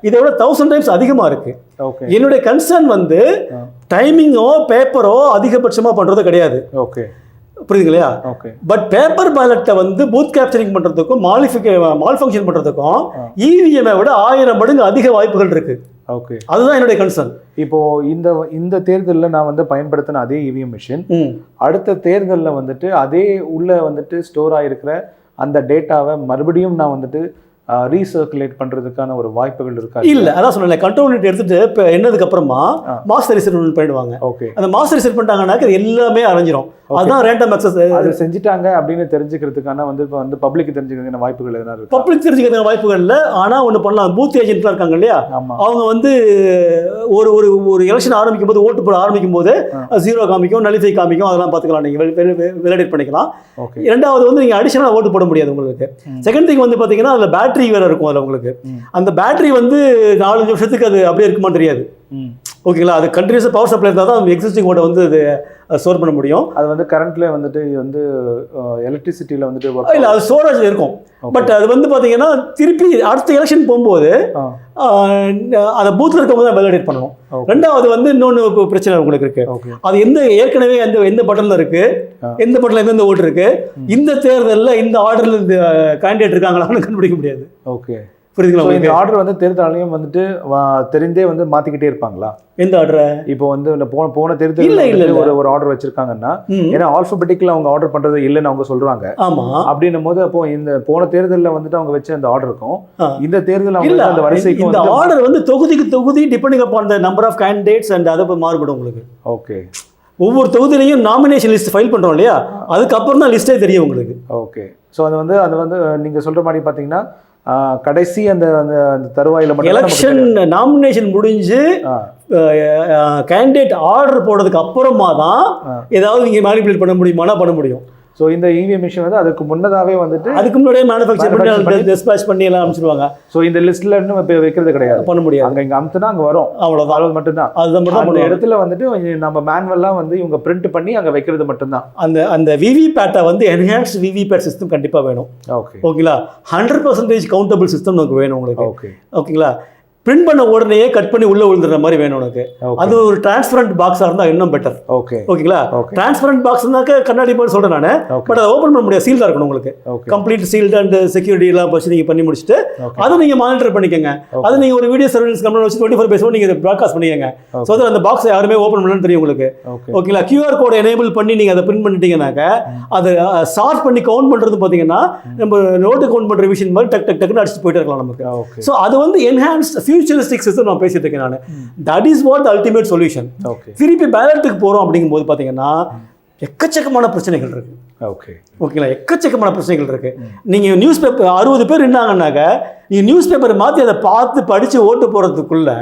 இதை விட 1000 டைம்ஸ் அதிகமா இருக்கு. என்னுடைய கன்சர்ன் வந்து டைமிங்கோ பேப்பரோ அதிகபட்சமா பண்றது கிடையாது. ஓகே, புரியுது இல்லையா? பட் பேப்பர் பேலட்டை வந்து பூத் கேப்சரிங் பண்றதுக்கும் மால் ஃபங்க்ஷன் பண்றதுக்கும் இவிஎம் விட 1000 மடங்கு அதிக வாய்ப்புகள் இருக்கு. ஓகே, அதுதான் என்னுடைய கன்சர்ன். இப்போ இந்த தேர்தலில் நான் வந்து பயன்படுத்தின அதே இவிஎம் மிஷின் அடுத்த தேர்தலில் வந்துட்டு அதே உள்ள வந்துட்டு ஸ்டோர் ஆகிருக்கிற அந்த டேட்டாவை மறுபடியும் நான் வந்துட்டு ரீசர்க்குலேட் பண்றதுக்கான ஒரு வாய்ப்புகள் இருக்கா? இல்ல, அதான் சொன்னேன், கண்ட்ரோல் யூனிட் எடுத்துட்டு இப்போ என்னதுக்கு அப்புறமா மாஸ்டர் ரிசர்வ் பண்ணிடுவாங்க. ஓகே, அந்த மாஸ்டர் ரிசர்வ் பண்ணிட்டாங்கன்னா எல்லாமே அரைஞ்சிரும். அதுதான் ரேண்டம் அக்சஸ். அது செஞ்சுட்டாங்க அப்படின்னு தெரிஞ்சுக்கிறதுக்கான வந்து பப்ளிக் தெரிஞ்சுக்கிறதுக்கான வாய்ப்புகள் எதனா இருக்கு? பப்ளிக் தெரிஞ்சுக்கிறதுக்கான வாய்ப்புகள் இல்லை. ஆனால் ஒன்று பண்ணலாம், பூத் ஏஜென்ட்லாம் இருக்காங்க இல்லையா, அவங்க வந்து ஒரு எலெக்ஷன் ஆரம்பிக்கும் போது, ஓட்டு போட ஆரம்பிக்கும் போது 0 காமிக்கும், நலிஃபை காமிக்கும், அதெல்லாம் பார்த்துக்கலாம், நீங்கள் வெலிடேட் பண்ணிக்கலாம். இரண்டாவது வந்து நீங்கள் அடிஷனலாக ஓட்டு போட முடியாது உங்களுக்கு. செகண்ட் திங் வந்து பார்த்தீங்கன்னா அதில் பேட்டரி வேறு இருக்கும். அதில் உங்களுக்கு அந்த பேட்டரி வந்து 4-5 வருஷத்துக்கு அது அப்படியே இருக்குமான்னு தெரியாது. ஓகேங்களா. அது கண்டினியூஸாக பவர் சப்ளை இருந்தால் தான் எக்ஸிஸ்டிங் ஓட்டை வந்து இது ஸ்டோர் பண்ண முடியும். அது வந்து கரண்ட்ல வந்துட்டு வந்து எலக்ட்ரிசிட்டியில் வந்துட்டு இல்லை, அது ஸ்டோரேஜ் இருக்கும். பட் அது வந்து பார்த்தீங்கன்னா திருப்பி அடுத்த எலெக்ஷன் போகும்போது அந்த பூத்தில் இருக்கும்போது தான் வேலிடேட் பண்ணணும். ரெண்டாவது வந்து இன்னொன்று பிரச்சனை உங்களுக்கு இருக்கு. அது ஏற்கனவே எந்த பட்டனில் இருக்கு, எந்த பட்டனில் எந்தெந்த ஓட்டு இருக்கு, இந்த தேர்தலில் இந்த ஆர்டரில் இந்த கேண்டிடேட் இருக்காங்களான்னு கண்டுபிடிக்க முடியாது. ஓகே, புரியுதுங்களா. இந்த ஆர்டர் வந்து தேர்தல் ஆணையம் வந்துட்டு தெரிந்தே வந்து மாத்திக்கிட்டே இருப்பாங்களா? எந்த ஆர்டர்? இப்போ வந்து போன தேர்தல் ஒரு ஆர்டர் வச்சிருக்காங்கன்னா, ஏன்னா ஆல்பபெட்டிக்கலா அவங்க ஆர்டர் பண்றது இல்லைன்னு அவங்க சொல்றாங்க. ஆமா, அப்படின்னும் போது அப்போ இந்த போன தேர்தலில் வந்துட்டு அவங்க வச்ச அந்த ஆர்டருக்கும் இந்த தேர்தல் அவங்க அந்த வரிசைக்கும் இந்த ஆர்டர் வந்து தொகுதிக்கு தொகுதி depending upon the number of candidates and அதை மாறுபடும் உங்களுக்கு. ஓகே, ஒவ்வொரு தொகுதியிலையும் நாமினேஷன் லிஸ்ட் ஃபைல் பண்றோம் இல்லையா, அதுக்கப்புறம் தான் லிஸ்டே தெரியும் உங்களுக்கு. ஓகே, ஸோ அது வந்து நீங்க சொல்ற மாதிரி பாத்தீங்கன்னா கடைசி அந்த தருவாயில மட்டும் எலெக்ஷன் நாமினேஷன் முடிஞ்சு கேண்டிடேட் ஆர்டர் போடுறதுக்கு அப்புறமா தான் ஏதாவது நீங்க மேனிபுலேட் பண்ண முடியும். ஸோ இந்த இவிஎம் மிஷின் வந்து அதுக்கு முன்னதாகவே வந்துட்டு அதுக்கு முன்னாடியே மேனுஃபேக்சர் பண்ணி டிஸ்பேச் பண்ணி எல்லாம் அனுப்பிச்சிடுவாங்க. ஸோ இந்த லிஸ்ட்ல இன்னும் வைக்கிறது கிடையாது, பண்ண முடியாது. அங்கே இங்கே அமுத்துனா அங்கே வரும், அவ்வளோதான். அது மட்டும்தான். அந்த இடத்துல வந்துட்டு நம்ம மேனுவலாக வந்து இவங்க பிரிண்ட் பண்ணி அங்கே வைக்கிறது மட்டும்தான். அந்த விவிபேட்டை வந்து என்ஹான்ஸ்ட் விவிபேட் சிஸ்டம் கண்டிப்பாக வேணும். ஓகே, ஓகேங்களா. 100% கவுண்டபிள் சிஸ்டம் நமக்கு வேணும் உங்களுக்கு. ஓகே, ஓகேங்களா. பிரிண்ட் பண்ண உடனே கட் பண்ணி உள்ள விழுந்துற மாதிரி வேணும் உனக்கு. அது ஒரு டிரான்ஸ்பரண்ட் பாக்ஸா இருந்தா இன்னும் பெட்டர். ஓகே, ஓகேங்களா. டிரான்ஸ்பரண்ட் பாக்ஸ்னாக்க கண்ணாடி மாதிரி சொல்றேன் நான். பட் அதை ஓபன் பண்ண முடியாது, சீல்டா இருக்கணும் உங்களுக்கு. கம்ப்ளீட் சீல்ட் அண்ட் செக்யூரிட்டி எல்லாம் வச்சு நீங்க பண்ணி முடிச்சுட்டு அதை நீங்க மானிட்டர் பண்ணிக்கங்க. அது நீங்க ஒரு வீடியோ சர்வீஸ் கம்பெனி வச்சு 24/7 நீங்க பிராட்காஸ்ட் பண்ணிக்கங்க. சோ தட் அந்த பாக்ஸ் யாருமே ஓபன் பண்ணலன்னு தெரியும் உங்களுக்கு. ஓகேங்களா. QR கோட் எனேபிள் பண்ணி நீங்க அதை பிரிண்ட் பண்ணிட்டீங்கன்னாக்க அதை சார்ட் பண்ணி கவுண்ட் பண்றது பாத்தீங்கன்னா நம்ம நோட்டு கவுண்ட் பண்ற விஷயம் மாதிரி டக்குன்னு அடிச்சு போயிட்டே இருக்கலாம் நமக்கு. சோ அது வந்து என்ஹான்ஸ்ட் ஃபியூச்சரிஸ்டிக் சிஸ்டம் நான் பேசிட்டு இருக்கேன் நான். That is what ultimate solution. திருப்பி பேலட்டுக்கு போறோம் அப்படிங்கும்போது பாத்தீங்கன்னா எக்கச்சக்கமான பிரச்சனைகள் இருக்கு. ஓகேங்களா. எக்கச்சக்கமான பிரச்சனைகள் இருக்கு. நீங்க நியூஸ் பேப்பர் 60 பேர் இருந்தாங்கன்னாக்க நீங்க நியூஸ் பேப்பரை மாத்தி அதை பார்த்து படிச்சு ஓட்டு போறதுக்குள்ள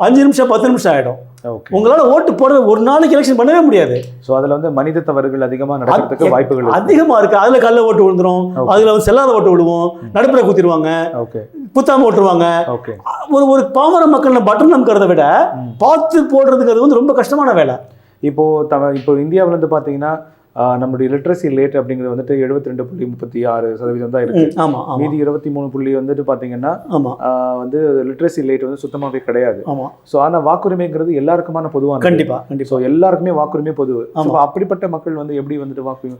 5 நிமிஷம் 10 நிமிஷம் ஆயிடும். உங்களால ஓட்டு போட ஒரு நாளைக்கு எலெக்ஷன் பண்ணவே முடியாது. சோ அதுல வந்து மனித தவறுகள் அதிகமா நடக்கிறதுக்கு வாய்ப்புகள் அதிகமா இருக்கு. அதுல கள்ள ஓட்டு விழுந்துரும், அதுல வந்து செல்லாத ஓட்டு விழுவோம், நடுப்புற குத்திடுவாங்க, குத்தாம ஓட்டுருவாங்க. ஒரு பாமர மக்கள் பட்டன் நமக்கிறத விட பார்த்து போடுறதுக்கு அது வந்து ரொம்ப கஷ்டமான வேலை. இப்போ இந்தியாவில இருந்து பாத்தீங்கன்னா நம்மளுடைய லிட்ரஸி ரேட் அப்படிங்கிறது வந்துட்டு 72.36% தான் இருக்கு. மீதி 23 வந்துட்டு பாத்தீங்கன்னா வந்து லிட்ரஸி ரேட் வந்து சுத்தமாவே கிடையாது. ஸோ ஆனா வாக்குரிமைங்கிறது எல்லாருக்குமான பொதுவான. கண்டிப்பா. ஸோ எல்லாருக்குமே வாக்குரிமை பொது. அப்படிப்பட்ட மக்கள் வந்து எப்படி வந்துட்டு வாக்குரிமை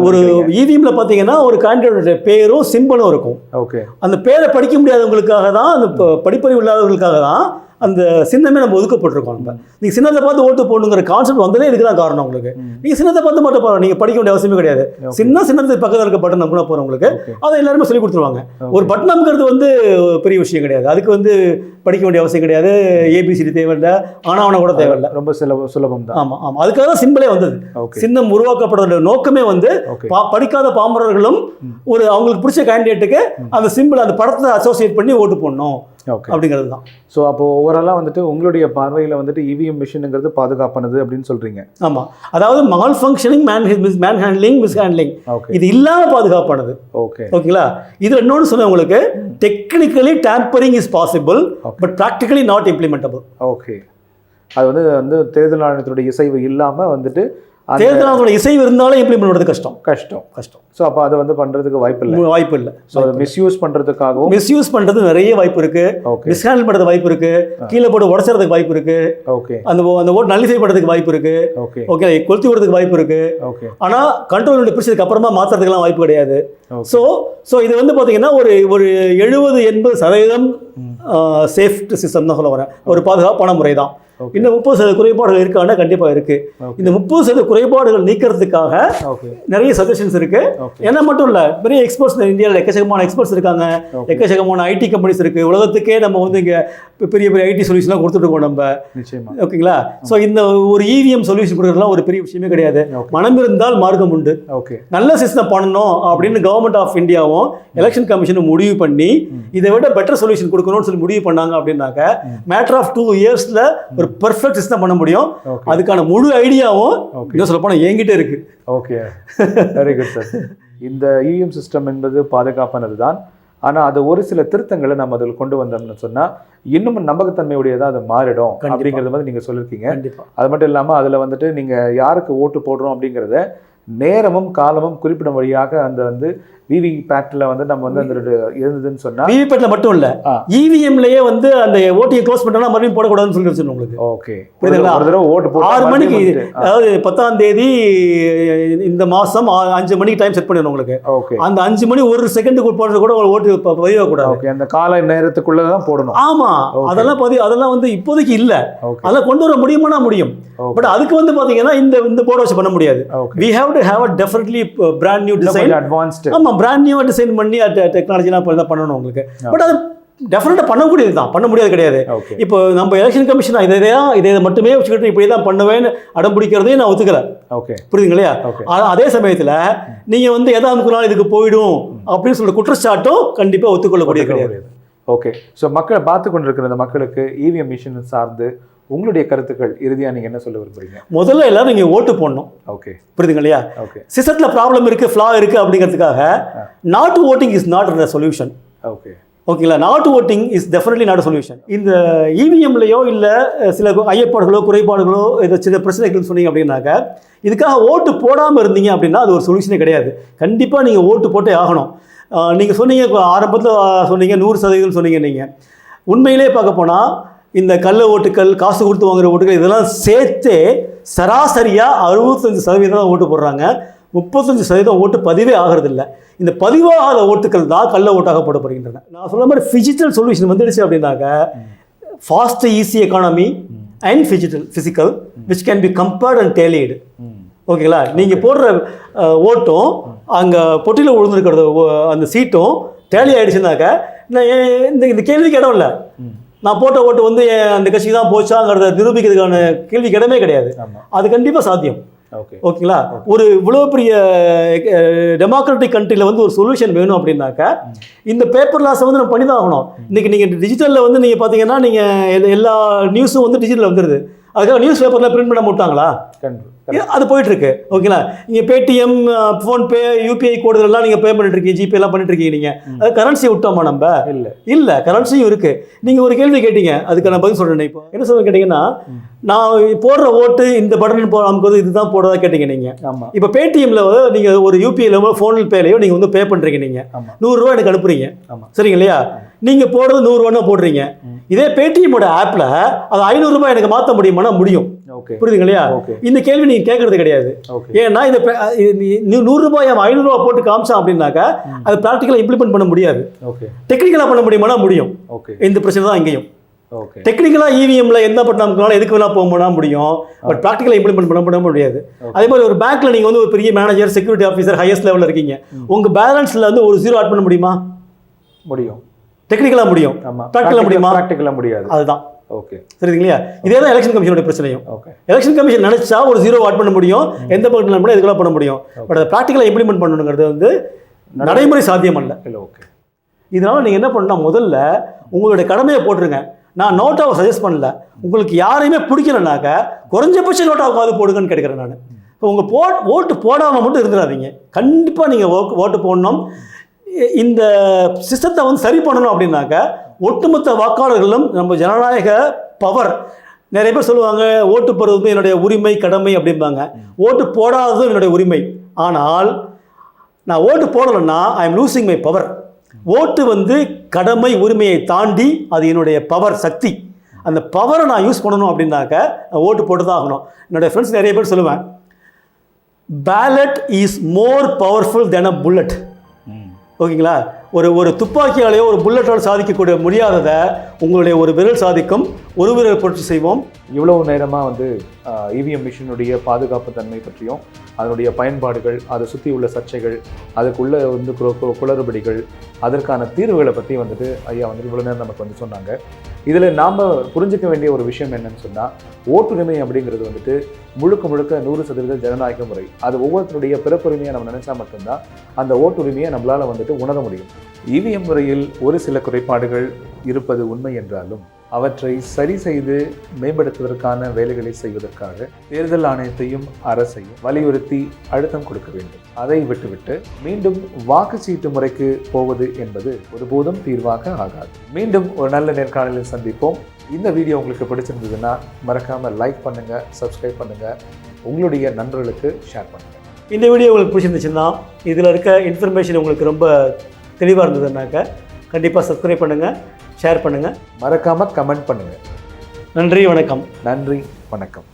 ஒரு இவிஎம்ல பாத்தீங்கன்னா ஒரு கேண்டிடேட் பேரும் சிம்பலும் இருக்கும். ஓகே, அந்த பேரை படிக்க முடியாதவங்களுக்காக தான், அந்த படிப்பறிவு இல்லாதவங்களுக்காக தான் அந்த சின்னமே நம்ம ஒதுக்கப்பட்டிருக்கோம். நீங்க சின்னத்தை பார்த்து ஓட்டு போடணுங்கிற கான்செப்ட் வந்ததே இதுக்குதான் காரணம். உங்களுக்கு நீங்க சின்னத்தை பார்த்து மட்டும் போறோம், நீங்க படிக்க வேண்டிய அவசியமே கிடையாது. சின்னத்துக்கு பக்கத்தில் இருக்க பட்டன் நம்பினா போறோம் உங்களுக்கு, அதை எல்லாருமே சொல்லி கொடுத்துருவாங்க. ஒரு பட்டன் நம்புறது வந்து பெரிய விஷயம் கிடையாது. அதுக்கு வந்து படிக்க வேண்டிய அவசியம் கிடையாது, ஏபிசிடி தேவையில்லை, ஆனாவன கூட தேவையில்லை, ரொம்ப சுலபம் தான். ஆமா ஆமா, அதுக்காக தான் சிம்பிளே வந்தது. சின்னம் உருவாக்கப்படுற நோக்கமே வந்து படிக்காத பாமரர்களும் ஒரு அவங்களுக்கு பிடிச்ச கேண்டிடேட்டுக்கு அந்த சிம்பிள் அந்த படத்தை அசோசியேட் பண்ணி ஓட்டு போடணும் அப்படிங்கிறது தான். ஸோ அப்போ ஓவராலாக வந்துட்டு உங்களுடைய பார்வையில் வந்துட்டு இவிஎம் மிஷினுங்கிறது பாதுகாப்பானது அப்படின்னு சொல்றீங்க. ஆமாம், அதாவது malfunctioning, manhandling, mishandling, இது இல்லாமல் பாதுகாப்பானது. ஓகேங்களா. இதில் இன்னொன்று சொன்னேன் உங்களுக்கு, technically tampering is possible, but practically not implementable. Okay, அது வந்து தேர்தல் ஆணையத்தினுடைய இசைவு இல்லாமல் வந்துட்டு தேர்தல் ஆணையத்தோட இசைவு இருந்தாலும் இம்ப்ளிமெண்ட் பண்ணுறது கஷ்டம். ஸோ அப்போ அதை வந்து பண்ணுறதுக்கு வாய்ப்பு இல்லை. ஸோ அதை மிஸ்யூஸ் பண்ணுறதுக்காகவும் மிஸ்யூஸ் பண்ணுறது நிறைய வாய்ப்பு இருக்கு, மிஸ்ஹேண்டில் பண்ணுறது வாய்ப்பு இருக்கு, கீழே போட்டு உடச்சறதுக்கு வாய்ப்பு இருக்கு, அந்த ஓட்டு நல்லிஃபை பண்ணுறதுக்கு வாய்ப்பு இருக்கு, ஓகே, கொளுத்தி விடுறதுக்கு வாய்ப்பு இருக்கு. ஆனால் கண்ட்ரோல் பிடிச்சதுக்கு அப்புறமா மாற்றுறதுக்கெல்லாம் வாய்ப்பு கிடையாது. ஸோ இது வந்து பார்த்தீங்கன்னா ஒரு 70-80% சேஃப்டி சிஸ்டம் தான் சொல்ல வரேன், ஒரு பாதுகாப்பான முறை தான். இன்னும் 30% குறைபாடுகள் இருக்கான கண்டிப்பா இருக்கு. இந்த 30% குறைபாடுகள் நீக்கிறதுக்காக நிறைய சஜஷன்ஸ் இருக்கு. என்ன மட்டும் இல்ல, பெரிய எக்ஸ்பர்ட்ஸ் இந்தியாவில் எக்கச்சக்கமான எக்ஸ்பர்ட்ஸ் இருக்காங்க, எக்கச்சக்கமான ஐடி கம்பெனிஸ் இருக்கு. உலகத்துக்கே நம்ம வந்து இங்க பெரிய பெரிய ஐடி சொல்யூஷன்லாம் கொடுத்துட்டு இருக்கோம் நம்ம. ஓகேங்களா. ஸோ இந்த ஒரு இவிஎம் சொல்யூஷன் கொடுக்கறதுலாம் ஒரு பெரிய விஷயமே கிடையாது. மனம் இருந்தால் மார்க்கம் உண்டு. நல்ல சிஸ்டம் பண்ணணும் அப்படின்னு கவர்மெண்ட் ஆஃப் இந்தியாவும் எலெக்ஷன் கமிஷனும் முடிவு பண்ணி இதை விட பெட்டர் சொல்யூஷன் கொடுக்கணும்னு சொல்லி முடிவு பண்ணாங்க அப்படின்னாக்க மேட்டர் ஆஃப் 2 இயர்ஸ்ல ஒரு பெர்ஃபெக்ட் சிஸ்டம் பண்ண முடியும். அதுக்கான முழு ஐடியாவும் இன்னும் சொல்ல போனா என்கிட்ட இருக்கு. Okay, very good sir. இந்த இவிஎம் சிஸ்டம் என்பது பாதுகாப்பானது தான். ஆனால் அது ஒரு சில திருத்தங்களை நம்ம அதில் கொண்டு வந்தோம்னு சொன்னால் இன்னும் நம்பகத்தன்மையுடையதாக அது மாறிடும் அப்படிங்கிறது மாதிரி நீங்கள் சொல்லியிருக்கீங்க. அது மட்டும் இல்லாமல் அதில் வந்துட்டு நீங்கள் யாருக்கு ஓட்டு போடுறோம் அப்படிங்கிறத நேரமும் காலமும் குறிப்பிடும் வழியாக அந்த வந்து விவிபேட்ல வந்து நம்ம வந்து அந்த இருந்ததுன்னு சொன்னா விவிபேட்ல மட்டும் இல்ல இவிஎம்லயே வந்து அந்த ஓட்டியை க்ளோஸ் பண்ணா மறுபடியும் போடக்கூடாதுன்னு சொல்லி வச்சிருந்தோம் உங்களுக்கு. ஓகே, புரியுதுங்களா? ஒரு தடவை ஓட்டு போட்டு 6 மணிக்கு, அதாவது 10ஆம் தேதி இந்த மாசம் 5 மணிக்கு டைம் செட் பண்ணிடணும் உங்களுக்கு. ஓகே, அந்த 5 மணி 1 செகண்ட் போடுறது கூட ஓட்டு பதிவாக கூடாது. ஓகே, அந்த கால நேரத்துக்குள்ள தான் போடணும். ஆமா, அதெல்லாம் வந்து இப்போதைக்கு இல்ல. அதெல்லாம் கொண்டு வர முடியுமானா முடியும். பட் அதுக்கு வந்து பாத்தீங்கன்னா இந்த போர்டு வச்சு பண்ண முடியாது. we have to have a definitely brand new design, advanced. ஆமா, brand new டிசைன் பண்ணி டெக்னாலஜிலாம் பண்ணணும் உங்களுக்கு. பட் அது டெஃபினட்டாக பண்ணக்கூடியது தான், பண்ண முடியாது கிடையாது. இப்போ நம்ம எலெக்ஷன் கமிஷன் இதை மட்டுமே வச்சுக்கிட்டு இப்படி தான் பண்ணுவேன்னு அடம் பிடிக்கிறதையும் நான் ஒத்துக்கிறேன். ஓகே, புரியுதுங்க இல்லையா? அதே சமயத்தில் நீங்கள் வந்து எதாவது நாள் இதுக்கு போயிடும் அப்படின்னு சொல்ற குற்றச்சாட்டும் கண்டிப்பாக ஒத்துக்கொள்ளக்கூடிய கிடையாது. ஓகே, ஸோ மக்களை பார்த்து கொண்டிருக்கிற இந்த மக்களுக்கு இவிஎம் மிஷின் சார்ந்து உங்களுடைய கருத்துக்கள் இறுதியா நீங்க என்ன சொல்ல விரும்புறீங்க? முதல்ல எல்லாரும் நீங்க ஓட்டு போடணும். ஓகே, புரியுதுங்க இல்லையா? ஓகே, சிஸ்டத்துல ப்ராப்ளம் இருக்கு, ஃப்ளா இருக்கு அப்படிங்கிறதுக்காக not voting is not a solution. Okay, ஓகேங்களா? Not voting is definitely not a solution. இந்த இவிஎம்லையோ இல்லை சில ஐயப்பாடுகளோ குறைபாடுகளோ இதை சில பிரச்சனைகள் சொன்னீங்க அப்படின்னாக்க இதுக்காக ஓட்டு போடாமல் இருந்தீங்க அப்படின்னா அது ஒரு சொல்யூஷனே கிடையாது. கண்டிப்பாக நீங்கள் ஓட்டு போட்டே ஆகணும். நீங்கள் சொன்னீங்க ஆரம்பத்தில் சொன்னீங்க 100% சொன்னீங்க. நீங்கள் உண்மையிலே பார்க்க போனால் இந்த கள்ள ஓட்டுக்கள், காசு கொடுத்து வாங்குற ஓட்டுகள் இதெல்லாம் சேர்த்தே சராசரியாக 65% தான் ஓட்டு போடுறாங்க. 35% ஓட்டு பதிவே ஆகிறதில்லை. இந்த பதிவாகாத ஓட்டுக்கள் தான் கள்ள ஓட்டாக போடப்படுகின்றன. நான் சொல்ல மாதிரி ஃபிஜிட்டல் சொல்யூஷன் வந்துடுச்சு அப்படின்னாக்க fast easy economy and physical which can be compared and tallied. ஓகேங்களா? நீங்கள் போடுற ஓட்டும் அங்கே பொட்டியில் விழுந்துருக்கிறது அந்த சீட்டும் டேலி ஆகிடுச்சுனாக்க இந்த கேள்விக்கு இடம் இல்லை. நான் போட்ட ஓட்டு வந்து அந்த கட்சிக்கு தான் போச்சாங்கிறத நிரூபிக்கிறதுக்கான கேள்விக்கு இடமே கிடையாது. அது கண்டிப்பாக சாத்தியம். ஓகேங்களா? ஒரு இவ்வளோ பெரிய டெமோக்ராட்டிக் கண்ட்ரியில் வந்து ஒரு சொல்யூஷன் வேணும் அப்படின்னாக்கா இந்த பேப்பர் லாஸை வந்து நம்ம பண்ணி தான் ஆகணும். இன்றைக்கி நீங்கள் டிஜிட்டலில் வந்து நீங்கள் பார்த்தீங்கன்னா நீங்கள் எல்லா நியூஸும் வந்து டிஜிட்டலில் வந்துடுது. அதுக்காக நியூஸ் பேப்பரில் பிரிண்ட் பண்ண விட்டாங்களா? அது போயிட்டுருக்கு. ஓகேங்களா? நீங்கள் பேடிஎம், ஃபோன்பே, யூபிஐ கோடுலாம் நீங்கள் பே பண்ணிட்டுருக்கீங்க, ஜிபேலாம் பண்ணிட்டுருக்கீங்க. நீங்கள் அது கரன்சியை விட்டோமா? நம்ம இல்லை, கரன்சியும் இருக்குது. நீங்கள் ஒரு கேள்வி கேட்டீங்க, அதுக்கு நான் பதில் சொல்கிறேன். இப்போ என்ன சொல்ல கேட்டிங்கன்னா, நான் போடுற ஓட்டு இந்த பட்டன் நமக்கு வந்து இதுதான் போடுறதா கேட்டீங்க நீங்கள். ஆமாம். இப்போ பேடிஎம்மில் நீங்கள் ஒரு யூபிஐல ஃபோன் பேலையோ நீங்கள் வந்து பே பண்ணுறீங்க. நீங்கள் 100 ரூபா எனக்கு அனுப்புறீங்க. சரிங்க இல்லையா? நீங்கள் போடுறது 100 ரூபா போடுறீங்க. இதே பேடிஎம்மோட ஆப்பில் அது 500 ரூபாய் எனக்கு மாற்ற முடியுமானா முடியும். புரியுதுங்க இல்லையா? இந்த கேள்வி நீங்க கேட்கறது கிடையாது. ஏன்னா இந்த 100 ரூபாய் 500 ரூபாய் போட்டு காமிச்சா அப்படின்னாக்கா அது பிராக்டிகலா இம்ப்ளிமெண்ட் பண்ண முடியாது. டெக்னிக்கலா பண்ண முடியுமானா முடியும். இந்த பிரச்சனை தான் இங்கேயும். டெக்னிக்கலா இவிஎம்ல எந்த பட்டன் நமக்குனால எதுக்கு வேணா போக முடியும். பட் பிராக்டிகலா இம்ப்ளிமெண்ட் பண்ண முடியாது. அதே மாதிரி ஒரு பேங்க்ல நீங்க வந்து ஒரு பெரிய மேனேஜர், செக்யூரிட்டி ஆஃபீஸர், ஹையஸ்ட் லெவலில் இருக்கீங்க. உங்க பேலன்ஸ்ல வந்து ஒரு 0 ஆட் பண்ண முடியுமா? முடியும். டெக்னிக்கலா முடியும். பிராக்டிகலா முடியுமா? பிராக்டிகலா முடியாது. அதுதான். ஓகே, சரிங்களா? இதே தான் எலெக்ஷன் கமிஷனோட பிரச்சனையும். எலெக்ஷன் கமிஷன் நினைச்சா ஒரு 0 ஆட் பண்ண முடியும், எந்த பக்கத்துல கூட எதுக்கெல்லாம் பண்ண முடியும். பட் அதை ப்ராக்டிகலாக இம்ப்ளிமெண்ட் பண்ணணுங்கிறது வந்து நடைமுறை சாத்தியம் அல்ல. ஓகே, இதனால நீங்கள் என்ன பண்ணால் முதல்ல உங்களுடைய கடமையை போட்டுருங்க. நான் நோட்டாவை சஜஸ்ட் பண்ணல. உங்களுக்கு யாரையுமே பிடிக்கலனாக்க குறைஞ்சபட்ச நோட்டாவுக்காவது போடுங்கன்னு கேட்குறேன் நான். உங்கள் ஓட்டு போடாமல் மட்டும் இருந்துடாதீங்க. கண்டிப்பாக நீங்கள் ஓட்டு போடணும். இந்த சிஸ்டத்தை வந்து சரி பண்ணணும் அப்படின்னாக்க ஒட்டுமொத்த வாக்காளர்களும் நம்ம ஜனநாயக பவர். நிறைய பேர் சொல்லுவாங்க ஓட்டு போடுறது என்னுடைய உரிமை, கடமை அப்படிம்பாங்க. ஓட்டு போடாததும் என்னுடைய உரிமை. ஆனால் நான் ஓட்டு போடலைன்னா I am losing my power. ஓட்டு வந்து கடமை, உரிமையை தாண்டி அது என்னுடைய பவர், சக்தி. அந்த பவரை நான் யூஸ் பண்ணணும் அப்படின்னாக்க ஓட்டு போட்டு தான் ஆகணும். என்னுடைய ஃப்ரெண்ட்ஸ் நிறைய பேர் சொல்லுவேன், ballot is more powerful than a bullet. ஓகேங்களா? ஒரு துப்பாக்கியாலேயோ ஒரு புல்லட்டால் சாதிக்கக்கூடிய முடியாததை உங்களுடைய ஒரு விரல் சாதிக்கும். ஒரு விரல் புரட்சி செய்வோம். இவ்வளவு நேரமாக வந்து இவிஎம் மிஷினுடைய பாதுகாப்பு தன்மை பற்றியும் அதனுடைய பயன்பாடுகள், அதை சுற்றி உள்ள சர்ச்சைகள், அதுக்குள்ளே வந்து குளறுபடிகள், அதற்கான தீர்வுகளை பற்றி வந்துட்டு ஐயா வந்து இவ்வளோ நேரம் நமக்கு வந்து சொன்னாங்க. இதில் நாம் புரிஞ்சிக்க வேண்டிய ஒரு விஷயம் என்னன்னு சொன்னால், ஓட்டுரிமை அப்படிங்கிறது வந்துட்டு முழுக்க 100% ஜனநாயக முறை. அது ஒவ்வொருத்தருடைய பிறப்புரிமையை நம்ம நினைச்சா மட்டும்தான் அந்த ஓட்டுரிமையை நம்மளால் வந்துட்டு உணர முடியும். இவிஎம் முறையில் ஒரு சில குறைபாடுகள் இருப்பது உண்மை என்றாலும் அவற்றை சரி செய்து மேம்படுத்துவதற்கான வேலைகளை செய்வதற்காக தேர்தல் ஆணையத்தையும் அரசையும் வலியுறுத்தி அழுத்தம் கொடுக்க வேண்டும். அதை விட்டுவிட்டு மீண்டும் வாக்குச்சீட்டு முறைக்கு போவது என்பது ஒருபோதும் தீர்வாக ஆகாது. மீண்டும் ஒரு நல்ல நேர்காணலில் சந்திப்போம். இந்த வீடியோ உங்களுக்கு பிடிச்சிருந்ததுன்னா மறக்காமல் லைக் பண்ணுங்கள், சப்ஸ்கிரைப் பண்ணுங்கள், உங்களுடைய நண்பர்களுக்கு ஷேர் பண்ணுங்கள். இந்த வீடியோ உங்களுக்கு பிடிச்சிருந்துச்சுன்னா, இதில் இருக்க இன்ஃபர்மேஷன் உங்களுக்கு ரொம்ப தெளிவாக இருந்ததுன்னாக்கா கண்டிப்பாக சப்ஸ்கிரைப் பண்ணுங்கள், ஷேர் பண்ணுங்கள், மறக்காமல் கமெண்ட் பண்ணுங்கள். நன்றி, வணக்கம். நன்றி, வணக்கம்.